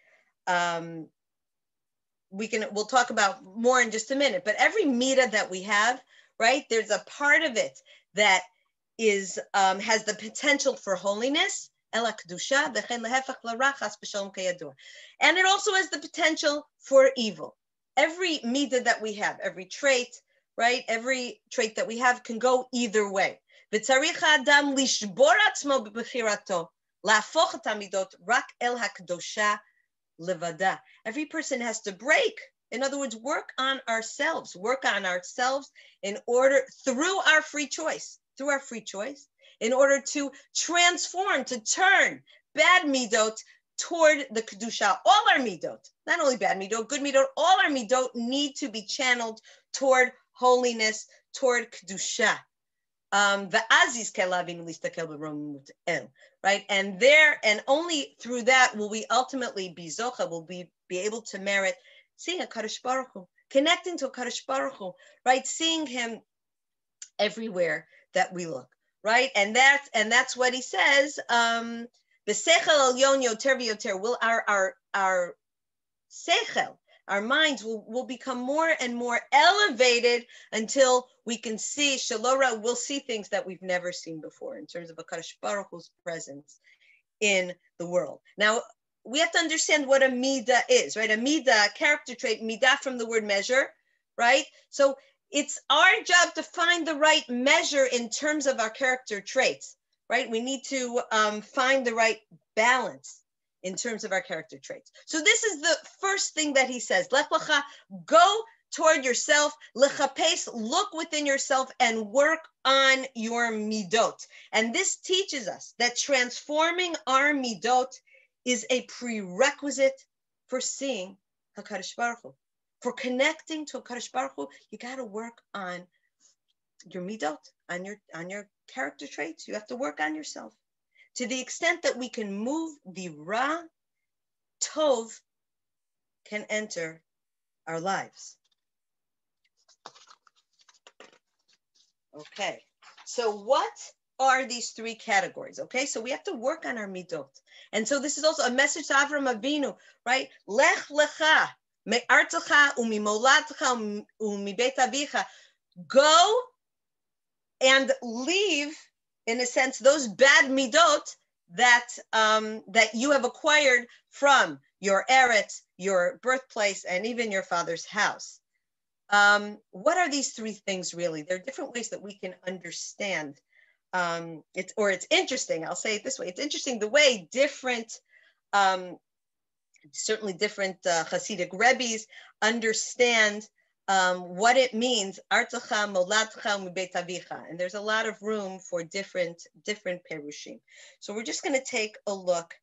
we'll talk about more in just a minute, but every midah that we have, right, there's a part of it that is has the potential for holiness, and it also has the potential for evil. Every midah that we have, every trait, right, every trait that we have can go either way. Levada. Every person has to break. In other words, work on ourselves in order, through our free choice, in order to transform, to turn bad midot toward the kedusha. All our midot, not only bad midot, good midot, all our midot need to be channeled toward holiness, toward kedusha. Right, and only through that will we ultimately be zocha, will be able to merit seeing a HaKadosh Baruch Hu, connecting to a HaKadosh Baruch Hu, right, seeing him everywhere that we look, right, and that's what he says. B'seichel elyon yoter v'yoter, will our seichel, our minds will become more and more elevated until we can see, Shalora, we'll see things that we've never seen before in terms of HaKadosh Baruch Hu's presence in the world. Now, we have to understand what a midah is, right? A midah, character trait, midah from the word measure, right? So it's our job to find the right measure in terms of our character traits, right? We need to find the right balance in terms of our character traits. So this is the first thing that he says. Lech lecha, go toward yourself, lechapes, look within yourself and work on your midot. And this teaches us that transforming our midot is a prerequisite for seeing HaKadosh Baruch Hu. For connecting to HaKadosh Baruch Hu, you got to work on your midot, on your character traits. You have to work on yourself. To the extent that we can move the Ra, Tov can enter our lives. Okay, so what are these three categories? Okay, so we have to work on our midot. And so this is also a message to Avram Avinu, right? Lech lecha, me'artzecha u'mimolatcha u'mibeit avicha. Go and leave, in a sense, those bad midot that you have acquired from your eretz, your birthplace, and even your father's house. What are these three things really? There are different ways that we can understand. It's interesting. I'll say it this way: it's interesting the way different, certainly different Hasidic Rebbes understand what it means, artzecha, moladcha, mibeit avicha, and there's a lot of room for different perushim. So we're just going to take a look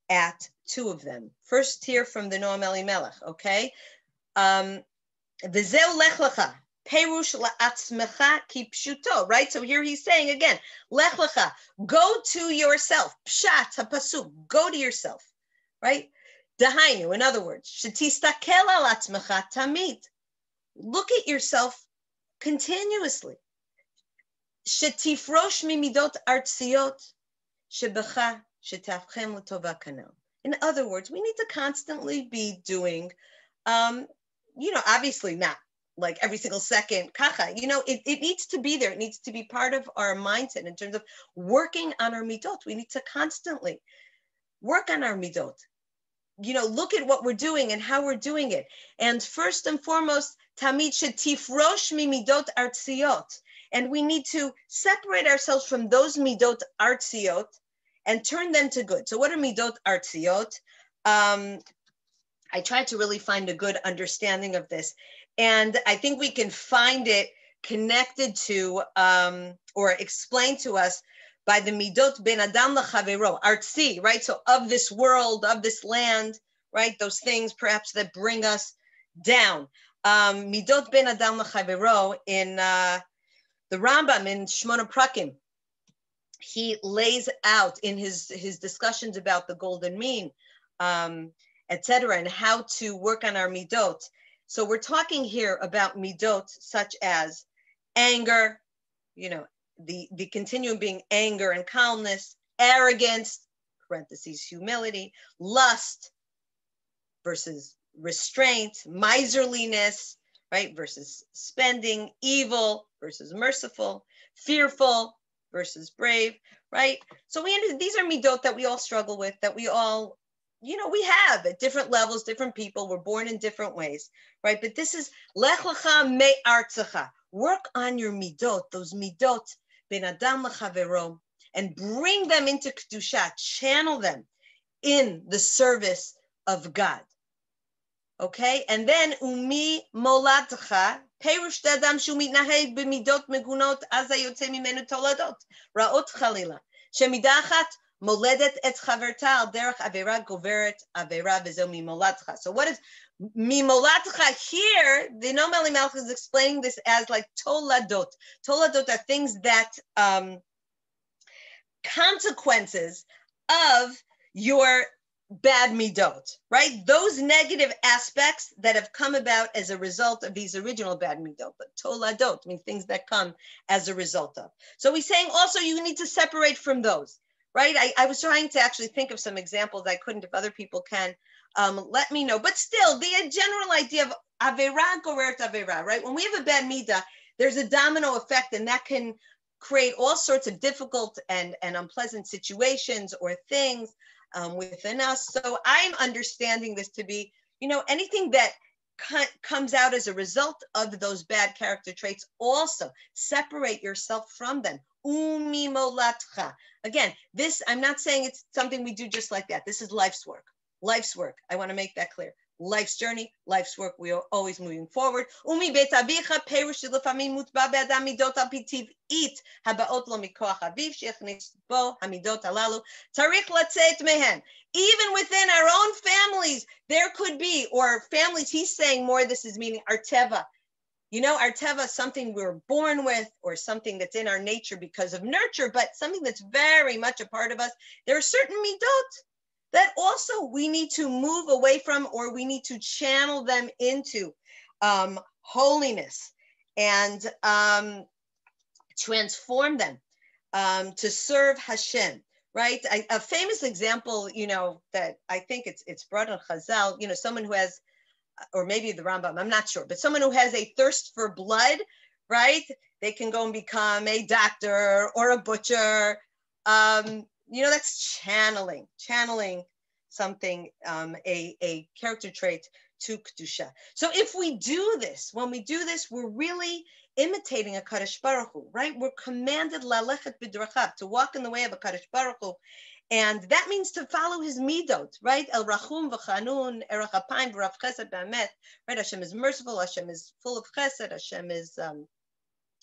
at two of them. First, here from the Noam Elimelech, okay? V'zeu lech lecha, perush la'atzmecha kipshuto, right? So here he's saying again, lech lecha, go to yourself, pshat hapasuk, go to yourself, right? Dahainu, in other words, shetistakel al atzmecha tamid. Look at yourself continuously. Shetifrosh mimidot artziot. shebecha shetavchem l'tova kanel. In other words, we need to constantly be doing, obviously not like every single second, kacha, it needs to be there. It needs to be part of our mindset in terms of working on our midot. We need to constantly work on our midot. Look at what we're doing and how we're doing it. And first and foremost, tamid shetifrosh mimidot artziot. And we need to separate ourselves from those midot artziot and turn them to good. So what are midot artziot? I tried to really find a good understanding of this. And I think we can find it connected to or explained to us by the midot ben adam lechavero, artzi, right? So of this world, of this land, right? Those things perhaps that bring us down. Midot ben adam lechavero in the Rambam in Shmona Prakim, he lays out in his discussions about the golden mean, etc., and how to work on our midot. So we're talking here about midot such as anger, the continuum being anger and calmness, arrogance, parentheses, humility, lust versus restraint, miserliness, right, versus spending, evil versus merciful, fearful versus brave, right? So these are midot that we all struggle with, that we all, we have at different levels, different people, we're born in different ways, right? But this is lech lecha me artzecha. Work on your midot, those midot, ben adam lechavero, and bring them into kedusha, channel them in the service of God. Okay, and then umi moladcha, perush dadam shu mitnaheg b'midot megunot aza yotze mimenu toladot raot chalila shemidachat moledet et chaverta al derech avera goveret avera v'zo mimoladcha. So what is mimoladcha here? The Noam Elimelech is explaining this as like toladot. Toladot are things that consequences of your bad midot, right? Those negative aspects that have come about as a result of these original bad midot, but toladot means things that come as a result of. So he's saying also you need to separate from those, right? I was trying to actually think of some examples. I couldn't. If other people can, let me know. But still, the general idea of avera gorert avera, right? When we have a bad midah, there's a domino effect, and that can create all sorts of difficult and unpleasant situations or things within us. So I'm understanding this to be, anything that comes out as a result of those bad character traits, also separate yourself from them. Umi molatcha. Again, this, I'm not saying it's something we do just like that. This is life's work. Life's work. I want to make that clear. Life's journey, life's work. We are always moving forward. Umi bet avicha perush lefamim mutba be'adam midot al pitiv it habaot lo mikoach aviv shechnis bo hamidot alalu tarich latzeit mehen. Even within our own families, there could be, or families, he's saying more, this is meaning our teva. Our teva is something we're born with or something that's in our nature because of nurture, but something that's very much a part of us. There are certain midot that also we need to move away from, or we need to channel them into holiness and transform them to serve Hashem, right? A famous example, that I think it's brought in Chazal, someone who has, or maybe the Rambam, I'm not sure, but someone who has a thirst for blood, right? They can go and become a doctor or a butcher. That's channeling something, a character trait to Kedusha. So if we do this, when we do this, we're really imitating a Kadosh Baruch Hu, right? We're commanded lalechet b'drachav, to walk in the way of a Kadosh Baruch Hu. And that means to follow his midot, right? El rachum v'chanun, erach apayim v'rav chesed b'amet, right? Hashem is merciful, Hashem is full of chesed, Hashem is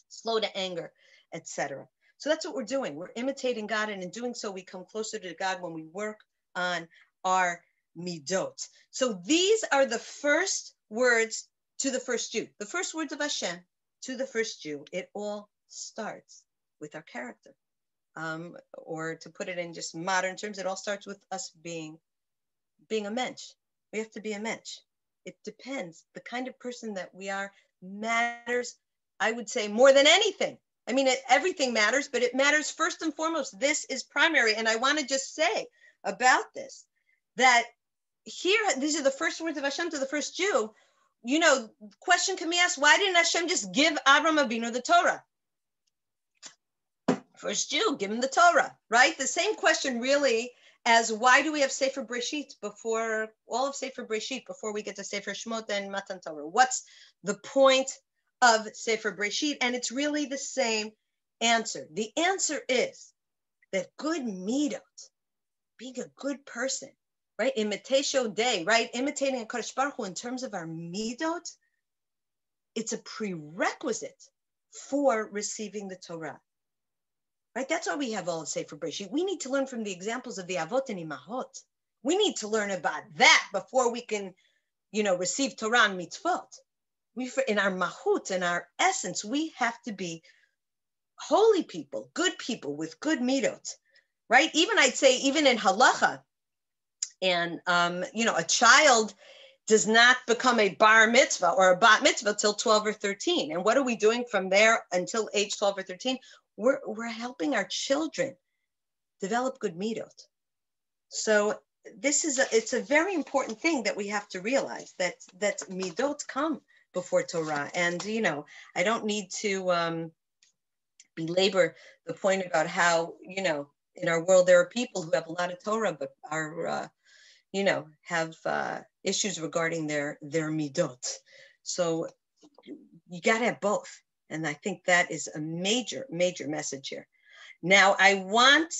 slow to anger, etc. So that's what we're doing. We're imitating God, and in doing so, we come closer to God when we work on our midot. So these are the first words to the first Jew, the first words of Hashem to the first Jew. It all starts with our character. Or to put it in just modern terms, it all starts with us being a mensch. We have to be a mensch. It depends. The kind of person that we are matters, I would say, more than anything, I mean, everything matters, but it matters first and foremost. This is primary. And I want to just say about this, that here, these are the first words of Hashem to the first Jew. You know, question can be asked, why didn't Hashem just give Avram Avinu the Torah? First Jew, give him the Torah, right? The same question really as why do we have Sefer Breshit before, all of Sefer Breshit before we get to Sefer Shmot and Matan Torah? What's the point of Sefer Breshit? And it's really the same answer. The answer is that good midot, being a good person, right? Imitatio Dei, right? Imitating HaKadosh Baruch Hu in terms of our midot, it's a prerequisite for receiving the Torah. Right? That's why we have all of Sefer Breshit. We need to learn from the examples of the Avot and Imahot. We need to learn about that before we can, you know, receive Torah and mitzvot. In our mahut, in our essence, we have to be holy people, good people with good midot, right? Even I'd say, even in halacha, and you know, a child does not become a bar mitzvah or a bat mitzvah till 12 or 13. And what are we doing from there until age 12 or 13? We're helping our children develop good midot. So this is it's a very important thing that we have to realize, that midot come before Torah. And you know, I don't need to belabor the point about how, you know, in our world there are people who have a lot of Torah but are you know, have issues regarding their midot. So you got to have both. And I think that is a major, major message here. Now, I want,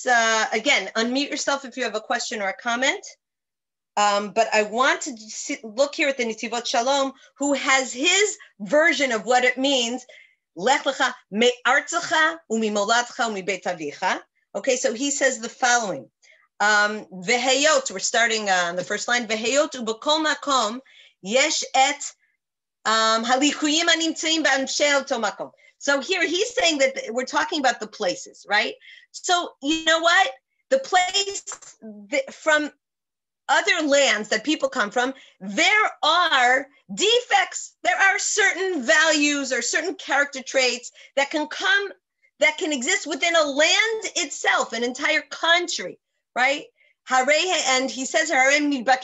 again, unmute yourself if you have a question or a comment. But I want to look here at the Nitivot Shalom, who has his version of what it means. Lech lecha me'artzecha u'mimolatcha u'mibeit avicha. Okay, so he says the following. Veheyot, we're starting on the first line. Veheyot u'bekol makom yesh et so here he's saying that we're talking about the places, right? So you know what? The place from other lands that people come from, there are defects. There are certain values or certain character traits that can exist within a land itself, an entire country, right? And he says, and we, by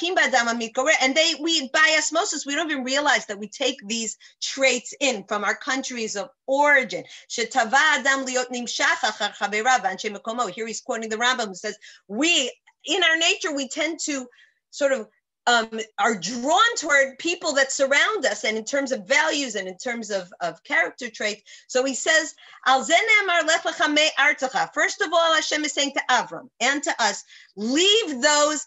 osmosis, we don't even realize that we take these traits in from our countries of origin. Here he's quoting the Rambam, who says, in our nature, we tend to sort of are drawn toward people that surround us, and in terms of values and in terms of character traits. So he says, first of all, Hashem is saying to Avram and to us, leave those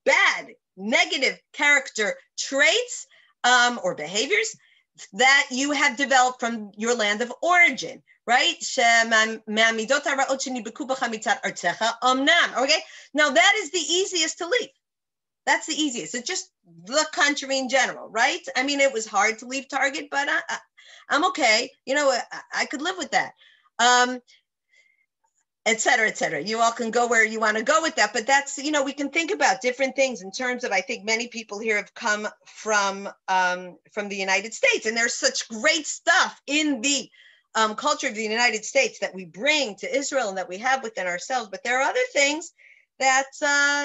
bad, negative character traits or behaviors that you have developed from your land of origin, right? Okay, now that is the easiest to leave. That's the easiest. It's just the country in general, right? I mean, it was hard to leave Target, but I'm okay. You know, I could live with that, et cetera, et cetera. You all can go where you want to go with that, but that's, you know, we can think about different things in terms of, I think many people here have come from the United States, and there's such great stuff in the culture of the United States that we bring to Israel and that we have within ourselves, but there are other things that's,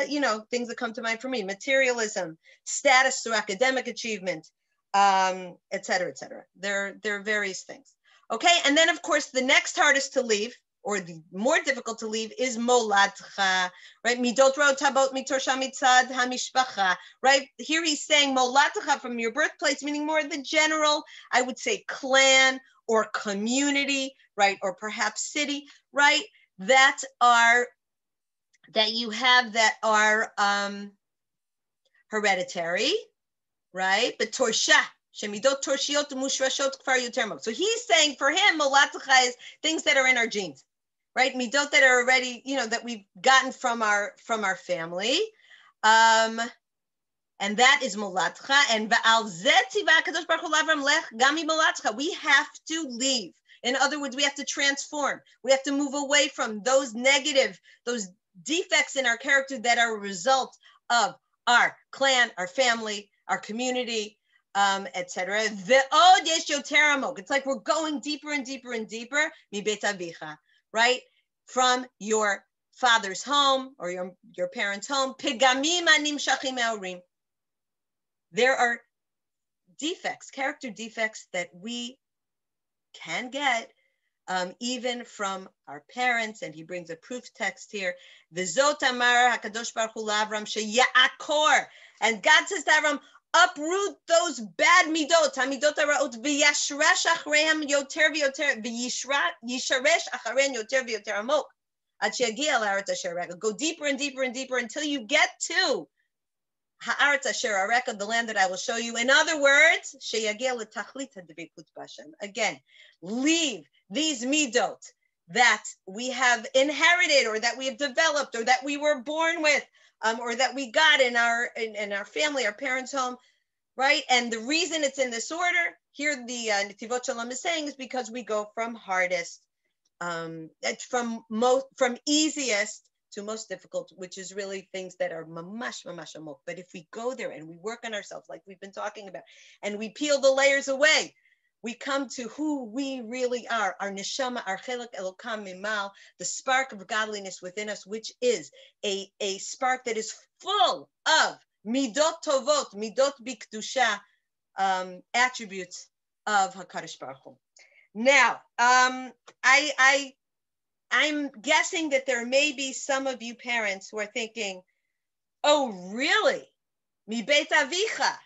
you know, things that come to mind for me: materialism, status through academic achievement, et cetera, et cetera. There are various things. Okay, and then of course the next hardest to leave, or the more difficult to leave, is molatcha, right? Midot ro tabot mitorsha mitzad hamishpacha, right? Here he's saying molatcha, from your birthplace, meaning more the general, I would say, clan or community, right? Or perhaps city, right? That you have that are hereditary, right? But torsha, shemidot torshiot mushrashot kfar yutermo. So he's saying for him, molatcha is things that are in our genes, right? Midot that are already, you know, that we've gotten from our family, and that is molatcha. And va'al zeh tzivah HaKadosh Baruch Hu l'Avram lech gami molatcha. We have to leave. In other words, we have to transform. We have to move away from those negative, those defects in our character that are a result of our clan, our family, our community, etc. Ve'od yesh yoter amok. It's like we're going deeper and deeper and deeper. Mi beit avicha, right? From your father's home or your parents' home. Pegamim animshachim me'horim. There are defects, character defects that we can get even from our parents, and he brings a proof text here. V'zot amar hakadosh baruch hu l'Avram sheya'akor, and God says to Avram, uproot those bad midot, hamidot haraot, v'yashresh achreihem yoter v'yoter, v'yisharesh achreihem yoter v'yoter amok, ad sheyagia la'aretz asher areka. Go deeper and deeper and deeper until you get to ha'aretz asher areka, the land that I will show you. In other words, sheyagia l'tachlit hadvikut b'Hashem. Again, leave these midot that we have inherited or that we have developed or that we were born with or that we got in our family, our parents' home, right? And the reason it's in this order, here the Netivot Shalom is saying, is because we go from hardest, from easiest to most difficult, which is really things that are mamash amok. But if we go there and we work on ourselves, like we've been talking about, and we peel the layers away, we come to who we really are, our neshama, our chelak elokam mimal, the spark of godliness within us, which is a spark that is full of midot tovot, midot bikdusha, attributes of HaKadosh Baruch Hu. Now, I'm guessing that there may be some of you parents who are thinking, oh, really? Mi beit avicha.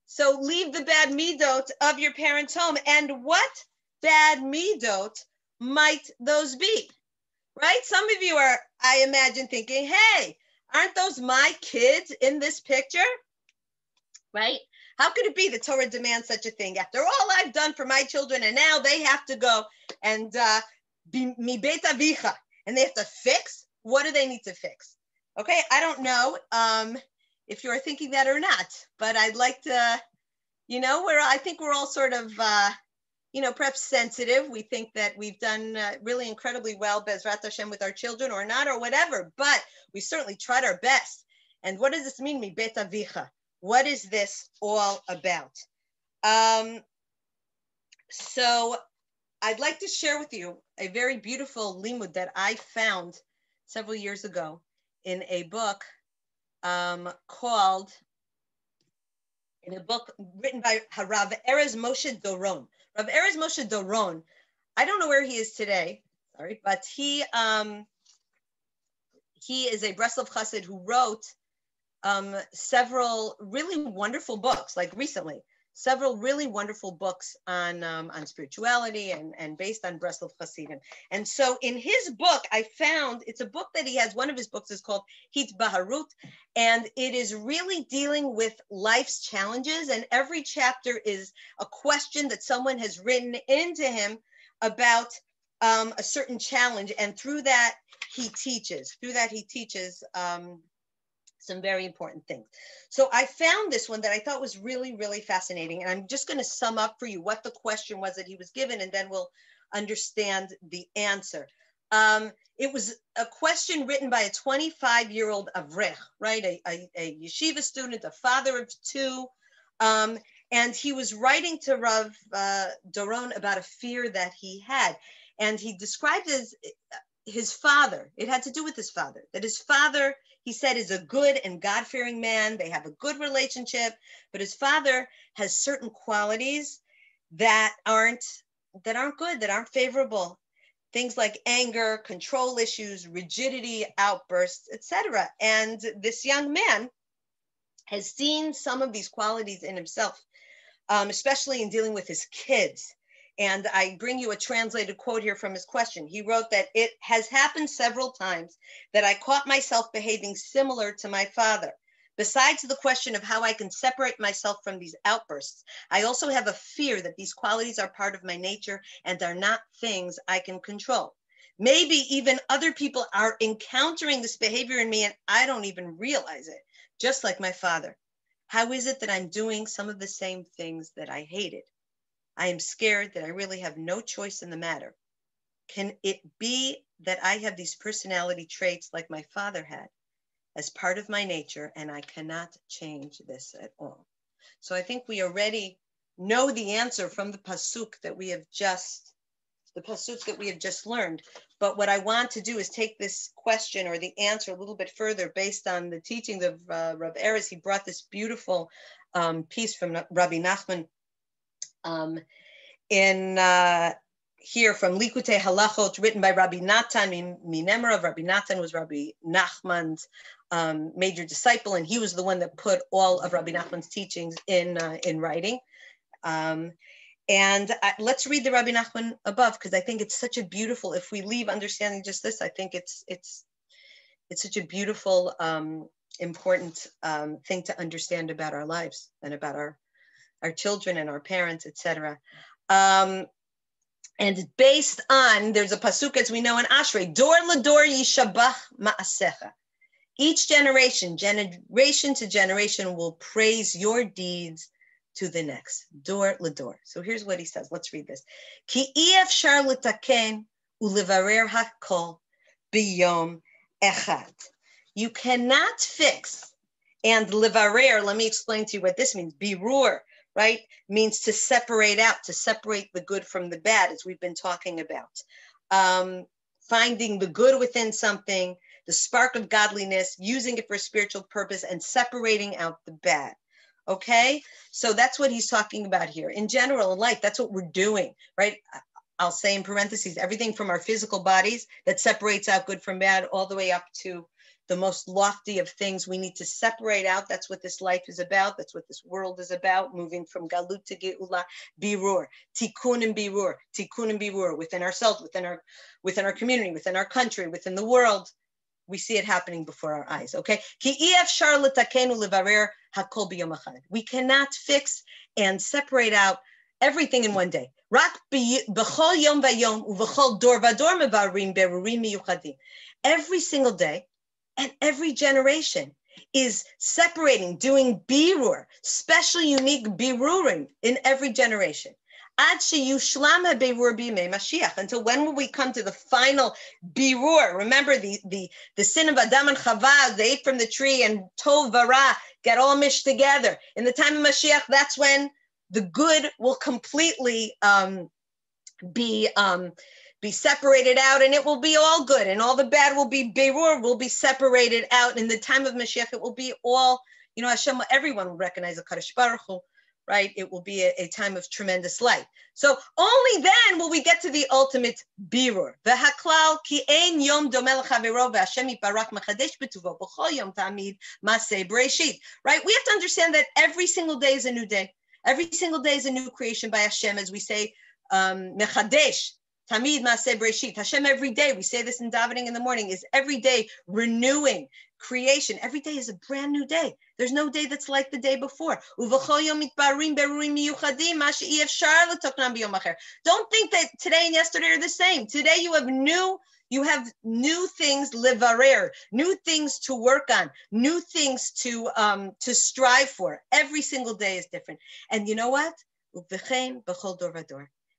So leave the bad midot of your parents' home. And what bad midot might those be? Right? Some of you are, I imagine, thinking, hey, aren't those my kids in this picture? Right? How could it be the Torah demands such a thing? After all I've done for my children, and now they have to go and be mi beit avicha, and they have to fix? What do they need to fix? Okay, I don't know if you're thinking that or not, but I'd like to, I think we're all sort of, perhaps sensitive. We think that we've done really incredibly well, Bezrat Hashem, with our children or not, or whatever, but we certainly tried our best. And what does this mean, mi beit avicha? What is this all about? So I'd like to share with you a very beautiful limud that I found several years ago in a book written by Rav Erez Moshe Doron. Rav Erez Moshe Doron, I don't know where he is today, sorry, but he is a Breslov Chassid who wrote several really wonderful books, like recently, several really wonderful books on spirituality and based on Breslov Chassidim. And so in his book, I found, it's a book that he has, one of his books is called Hit Baharut, and it is really dealing with life's challenges. And every chapter is a question that someone has written into him about a certain challenge. And through that, he teaches some very important things. So I found this one that I thought was really, really fascinating. And I'm just going to sum up for you what the question was that he was given, and then we'll understand the answer. It was a question written by a 25-year-old avrech, right? A yeshiva student, a father of two. And he was writing to Rav Doron about a fear that he had. And he described his father. It had to do with his father, that his father, he said, is a good and God-fearing man. They have a good relationship, but his father has certain qualities that aren't good, that aren't favorable. Things like anger, control issues, rigidity, outbursts, etc. And this young man has seen some of these qualities in himself, especially in dealing with his kids. And I bring you a translated quote here from his question. He wrote that it has happened several times that I caught myself behaving similar to my father. Besides the question of how I can separate myself from these outbursts, I also have a fear that these qualities are part of my nature and are not things I can control. Maybe even other people are encountering this behavior in me and I don't even realize it, just like my father. How is it that I'm doing some of the same things that I hated? I am scared that I really have no choice in the matter. Can it be that I have these personality traits like my father had as part of my nature and I cannot change this at all? So I think we already know the answer from the pasuk that we have just learned. But what I want to do is take this question or the answer a little bit further based on the teaching of Rav Erez. He brought this beautiful piece from Rabbi Nachman here from Likutei Halachot, written by Rabbi Natan Minemra. Rabbi Natan was Rabbi Nachman's major disciple, and he was the one that put all of Rabbi Nachman's teachings in writing. Let's read the Rabbi Nachman above, because I think it's such a beautiful, if we leave understanding just this, I think it's such a beautiful, important thing to understand about our lives and about our children and our parents, etc. And based on, there's a pasuk, as we know in Ashrei, Dor lador yishabach ma'asecha. Each generation to generation will praise your deeds to the next. Dor lador. So here's what he says. Let's read this. Ki efshar litaken ulevarer hakol biyom echad. You cannot fix and levarer. Let me explain to you what this means. Birur, right, means to separate out, to separate the good from the bad, as we've been talking about. Finding the good within something, the spark of godliness, using it for a spiritual purpose, and separating out the bad. Okay, so that's what he's talking about here. In general, in life, that's what we're doing, right? I'll say in parentheses, everything from our physical bodies that separates out good from bad, all the way up to the most lofty of things we need to separate out. That's what this life is about. That's what this world is about, moving from galut to geula, birur, tikkun and birur, within ourselves, within our community, within our country, within the world. We see it happening before our eyes, okay? We cannot fix and separate out everything in one day. Every single day and every generation is separating, doing birur, special, unique birurim in every generation. Until when will we come to the final birur? Remember the sin of Adam and Chava, they ate from the tree, and Tov Vara get all mished together. In the time of Mashiach, that's when the good will completely be separated out, and it will be all good, and all the bad will be birur, will be separated out. In the time of Mashiach, it will be all, Hashem, everyone will recognize the Kadosh Baruch Hu, right? It will be a time of tremendous light. So only then will we get to the ultimate birur. V'haklal ki ein yom domel chavero v'Hashem yiparach mechadesh b'tuvo b'chol yom tamid maseh breshit. Right? We have to understand that every single day is a new day. Every single day is a new creation by Hashem, as we say, mechadesh. Tamid Maseh Breshit. Hashem, every day, we say this in davening in the morning, is every day renewing creation. Every day is a brand new day. There's no day that's like the day before. Don't think that today and yesterday are the same. Today you have new things, livarer, new things to work on, new things to strive for. Every single day is different. And you know what?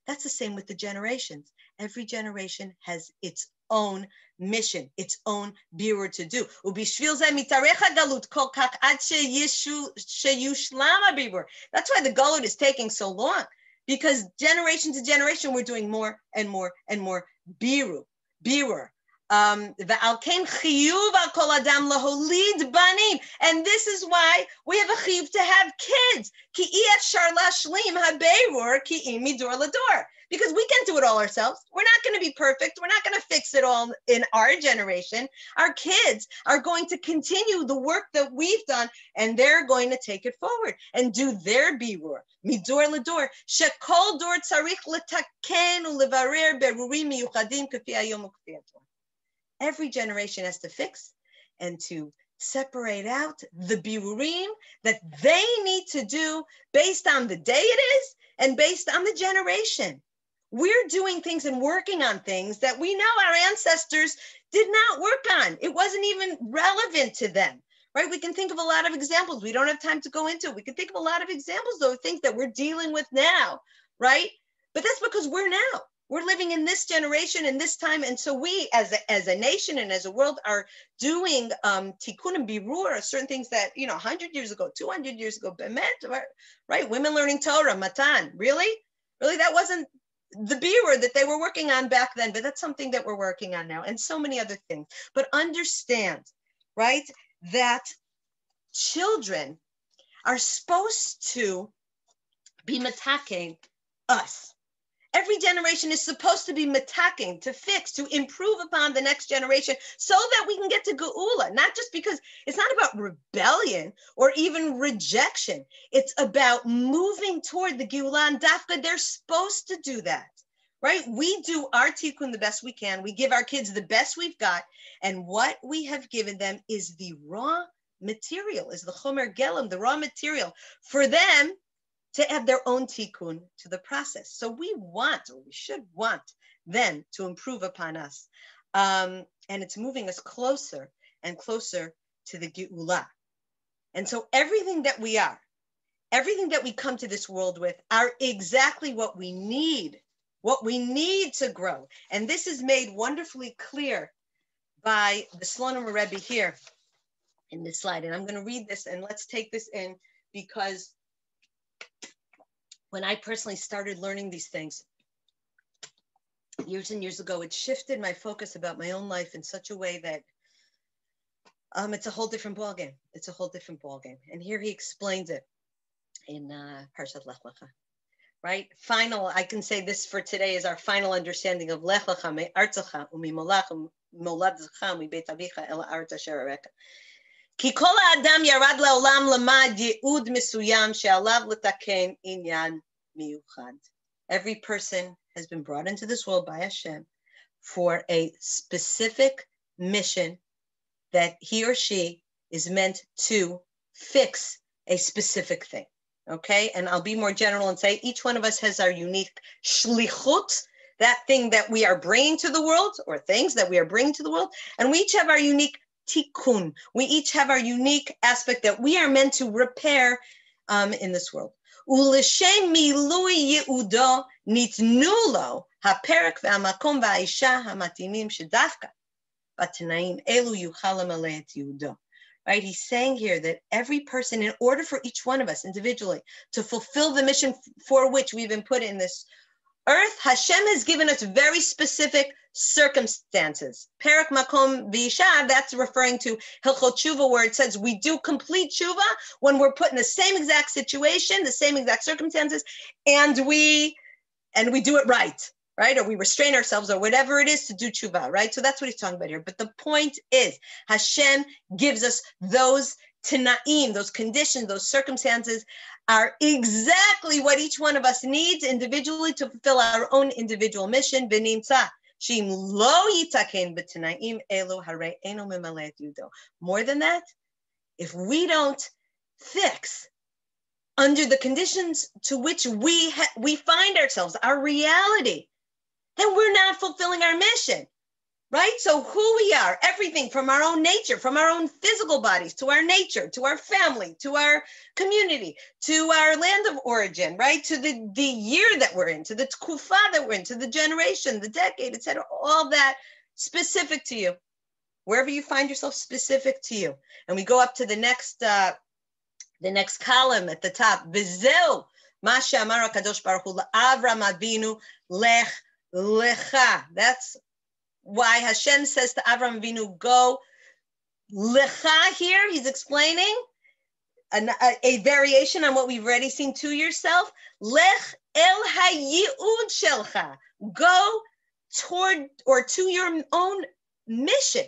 That's the same with the generations. Every generation has its own mission, its own birur to do. That's why the galut is taking so long, because generation to generation we're doing more and more and more birur. And this is why we have a chiyuv to have kids. Because we can't do it all ourselves. We're not going to be perfect. We're not going to fix it all in our generation. Our kids are going to continue the work that we've done, and they're going to take it forward and do their birur. Midor ledor. Shekol dor tzarich letaken ulevarer berurim miyuchadim kafi hayom ukafi haTorah. Every generation has to fix and to separate out the birurim that they need to do based on the day it is and based on the generation. We're doing things and working on things that we know our ancestors did not work on. It wasn't even relevant to them, right? We can think of a lot of examples. We don't have time to go into it. We can think of a lot of examples, though, of things that we're dealing with now, right? But that's because we're now. We're living in this generation and this time. And so we as a nation and as a world are doing tikkun and birur, certain things that, 100 years ago, 200 years ago, bemet, right? Women learning Torah, matan, really? Really, that wasn't the birur that they were working on back then, but that's something that we're working on now, and so many other things. But understand, right, that children are supposed to be metaking us. Every generation is supposed to be metaking, to fix, to improve upon the next generation so that we can get to Geula, not just because it's not about rebellion or even rejection. It's about moving toward the Geula and Dafka. They're supposed to do that, right? We do our tikkun the best we can. We give our kids the best we've got. And what we have given them is the raw material, is the chomer gelim, the raw material for them to add their own tikkun to the process. So we should want them to improve upon us. And it's moving us closer and closer to the Geula. And so everything that we are, everything that we come to this world with are exactly what we need to grow. And this is made wonderfully clear by the Slonim Rebbe here in this slide. And I'm going to read this, and let's take this in, because when I personally started learning these things years and years ago, it shifted my focus about my own life in such a way that it's a whole different ballgame. It's a whole different ballgame. And here he explains it in Parshat Lech Lecha, right? I can say this for today is our final understanding of Lech Lecha, me artzacha, umi molach, moladzecha, mi beit avicha, el haaretz asher areka. כי כל האדם ירד לעולם למד ייעוד מסוים שעליו לתקן עניין מיוחד. Every person has been brought into this world by Hashem for a specific mission that he or she is meant to fix a specific thing, okay? And I'll be more general and say each one of us has our unique shlichut, that thing that we are bringing to the world, or things that we are bringing to the world, and we each have our unique tikkun. We each have our unique aspect that we are meant to repair in this world. U'l'shem milui yeudo nitnu lo haperek ve'hamakom ve'aisha hamatinim shedafka b'tanaim elu yuchal lamaleh et yeudo. Right? He's saying here that every person, in order for each one of us individually to fulfill the mission for which we've been put in this earth, Hashem has given us very specific circumstances. Perek makom v'isha, that's referring to Hilchot Tshuva, where it says we do complete tshuva when we're put in the same exact situation, the same exact circumstances, and we do it right? Or we restrain ourselves, or whatever it is to do tshuva, right? So that's what he's talking about here. But the point is, Hashem gives us those tanaim, those conditions, those circumstances are exactly what each one of us needs individually to fulfill our own individual mission. More than that, if we don't fix under the conditions to which we find ourselves, our reality, then we're not fulfilling our mission. Right? So who we are, everything from our own nature, from our own physical bodies, to our nature, to our family, to our community, to our land of origin, right? To the year that we're in, to the tkufa that we're in, to the generation, the decade, etc. All that specific to you. Wherever you find yourself, specific to you. And we go up to the next column at the top. V'zeu ma she'amar HaKadosh Baruch Hu la'Avram Avinu lech lecha. That's why Hashem says to Avram Avinu, go. Lecha here, he's explaining a variation on what we've already seen, to yourself. Lech el hayyi'ud shelcha. Go toward or to your own mission.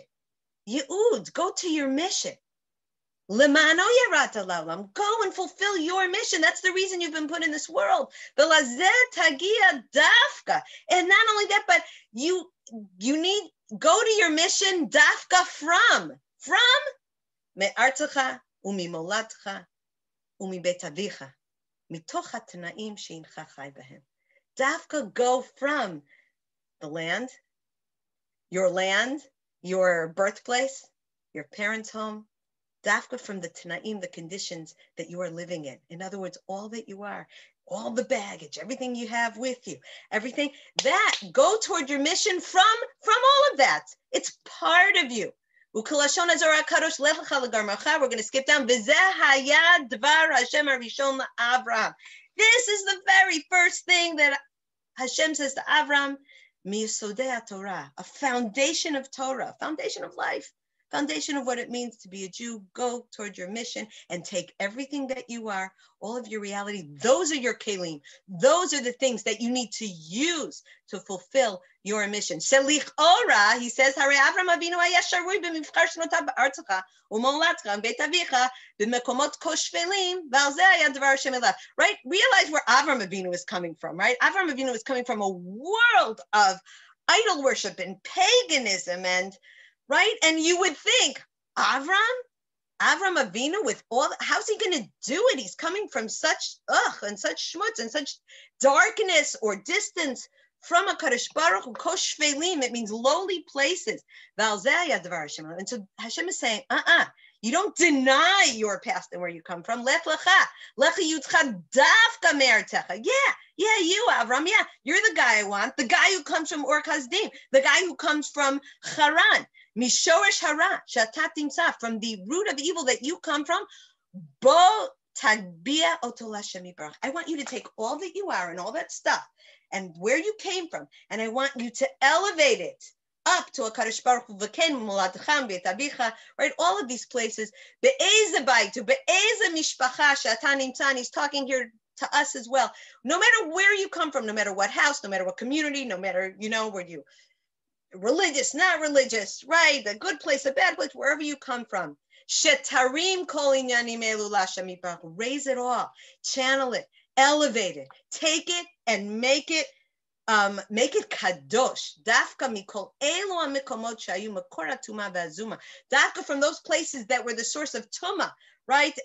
Yi'ud, go to your mission. Lemano yarata la'olam. Go and fulfill your mission. That's the reason you've been put in this world. Velazeh tagia dafka. And not only that, but you need go to your mission dafka from me'artzecha umi molatcha umi bet avicha mitoch hatanaim she'incha chai behem. Dafka, go from the land, your birthplace, your parents' home. Dafka, from the tanaim, the conditions that you are living in. In other words, all that you are. all the baggage, everything you have with you, everything that go toward your mission from all of that. It's part of you. We're going to skip down. This is the very first thing that Hashem says to Avram, Torah, a foundation of Torah, foundation of life, foundation of what it means to be a Jew. Go toward your mission and take everything that you are, all of your reality. Those are your kelim. Those are the things that you need to use to fulfill your mission. Shelich ora, he says, Hare Avram Avinu haya sharui b'mivchar shnotav ba'artzecha u'molatcha beit avicha b'mekomot koshvelim v'al zeh haya dvar Hashem elav. Right? Realize where Avram Avinu is coming from, right? Avram Avinu is coming from a world of idol worship and paganism and right? And you would think, Avram Avinu with all, how's he going to do it? He's coming from such and such schmutz and such darkness or distance from a Kadosh Baruch Hu, kosh shvelim, it means lowly places. And so Hashem is saying, you don't deny your past and where you come from. Lech lecha, lecha yutcha dafka me'artecha. Yeah, you, Avram, yeah, you're the guy I want, the guy who comes from Ur Kasdim, the guy who comes from Haran. Mishoresh hara shata timsa, from the root of evil that you come from. Bo tagbia otola Hashem yitbarach. I want you to take all that you are and all that stuff and where you came from, and I want you to elevate it up to a Kadosh Baruch Hu, v'ken moladcham beit avicha, right? All of these places. Be'eze baitu, be'eze mishpacha shata nimsa. He's talking here to us as well. No matter where you come from, no matter what house, no matter what community, no matter, where you religious, not religious, right? A good place, a bad place, wherever you come from. Shetarim kol inyanim elu l'Hashem yitbarach. Raise it all, channel it, elevate it, take it and make it kadosh. Dafka mikol elu hamikomot shayu makor hatuma v'azuma. Dafka from those places that were the source of tuma, right?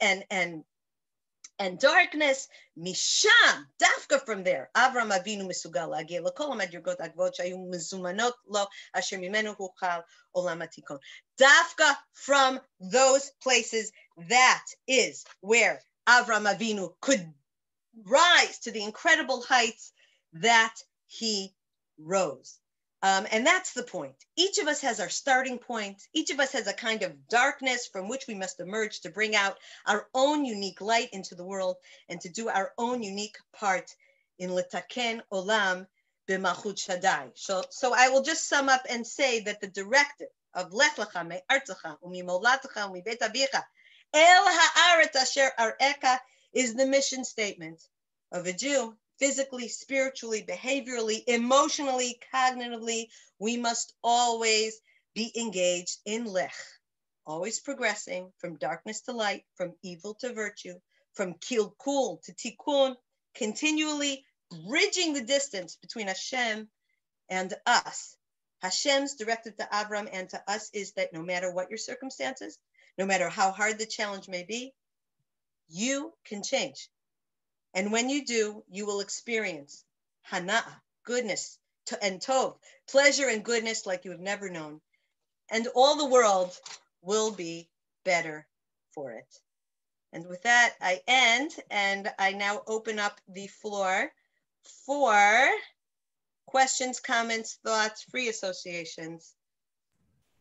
And darkness, misham, dafka from there. Avram Avinu misugal la'agia l'kol hamadrigot hagvot shayu mezumanot lo asher mimenu huchal olam hatikon. Dafka from those places, that is where Avram Avinu could rise to the incredible heights that he rose. And that's the point. Each of us has our starting point. Each of us has a kind of darkness from which we must emerge to bring out our own unique light into the world and to do our own unique part in Letaken Olam b'Malchut Shaddai. So I will just sum up and say that the directive of Lech Lecha me'artzecha u'mimolatcha u'mibeit avicha el ha'aretz asher ar'eka is the mission statement of a Jew. Physically, spiritually, behaviorally, emotionally, cognitively, we must always be engaged in lech, always progressing from darkness to light, from evil to virtue, from kilkul to tikkun, continually bridging the distance between Hashem and us. Hashem's directive to Avram and to us is that no matter what your circumstances, no matter how hard the challenge may be, you can change. And when you do, you will experience hana, goodness, and tov, pleasure and goodness like you have never known. And all the world will be better for it. And with that, I end, and I now open up the floor for questions, comments, thoughts, free associations.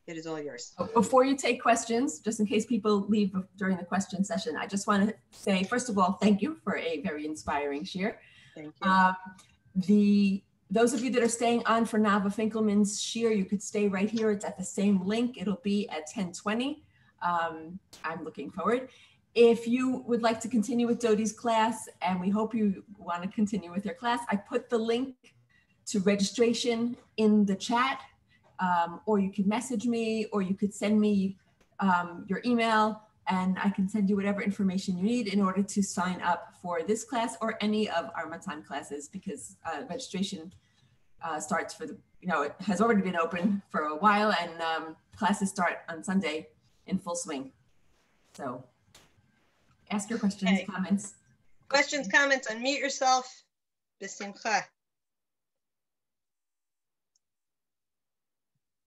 It is all yours. Before you take questions, just in case people leave during the question session, I just want to say, first of all, thank you for a very inspiring share. Thank you. Those of you that are staying on for Nava Finkelman's share, you could stay right here. It's at the same link. It'll be at 10:20. I'm looking forward. If you would like to continue with Dodi's class, and we hope you want to continue with your class, I put the link to registration in the chat. Or you could message me, or you could send me your email, and I can send you whatever information you need in order to sign up for this class or any of our Matan classes, because registration starts for it has already been open for a while, and classes start on Sunday in full swing. So ask your questions, comments. Questions, comments, unmute yourself. B'simcha.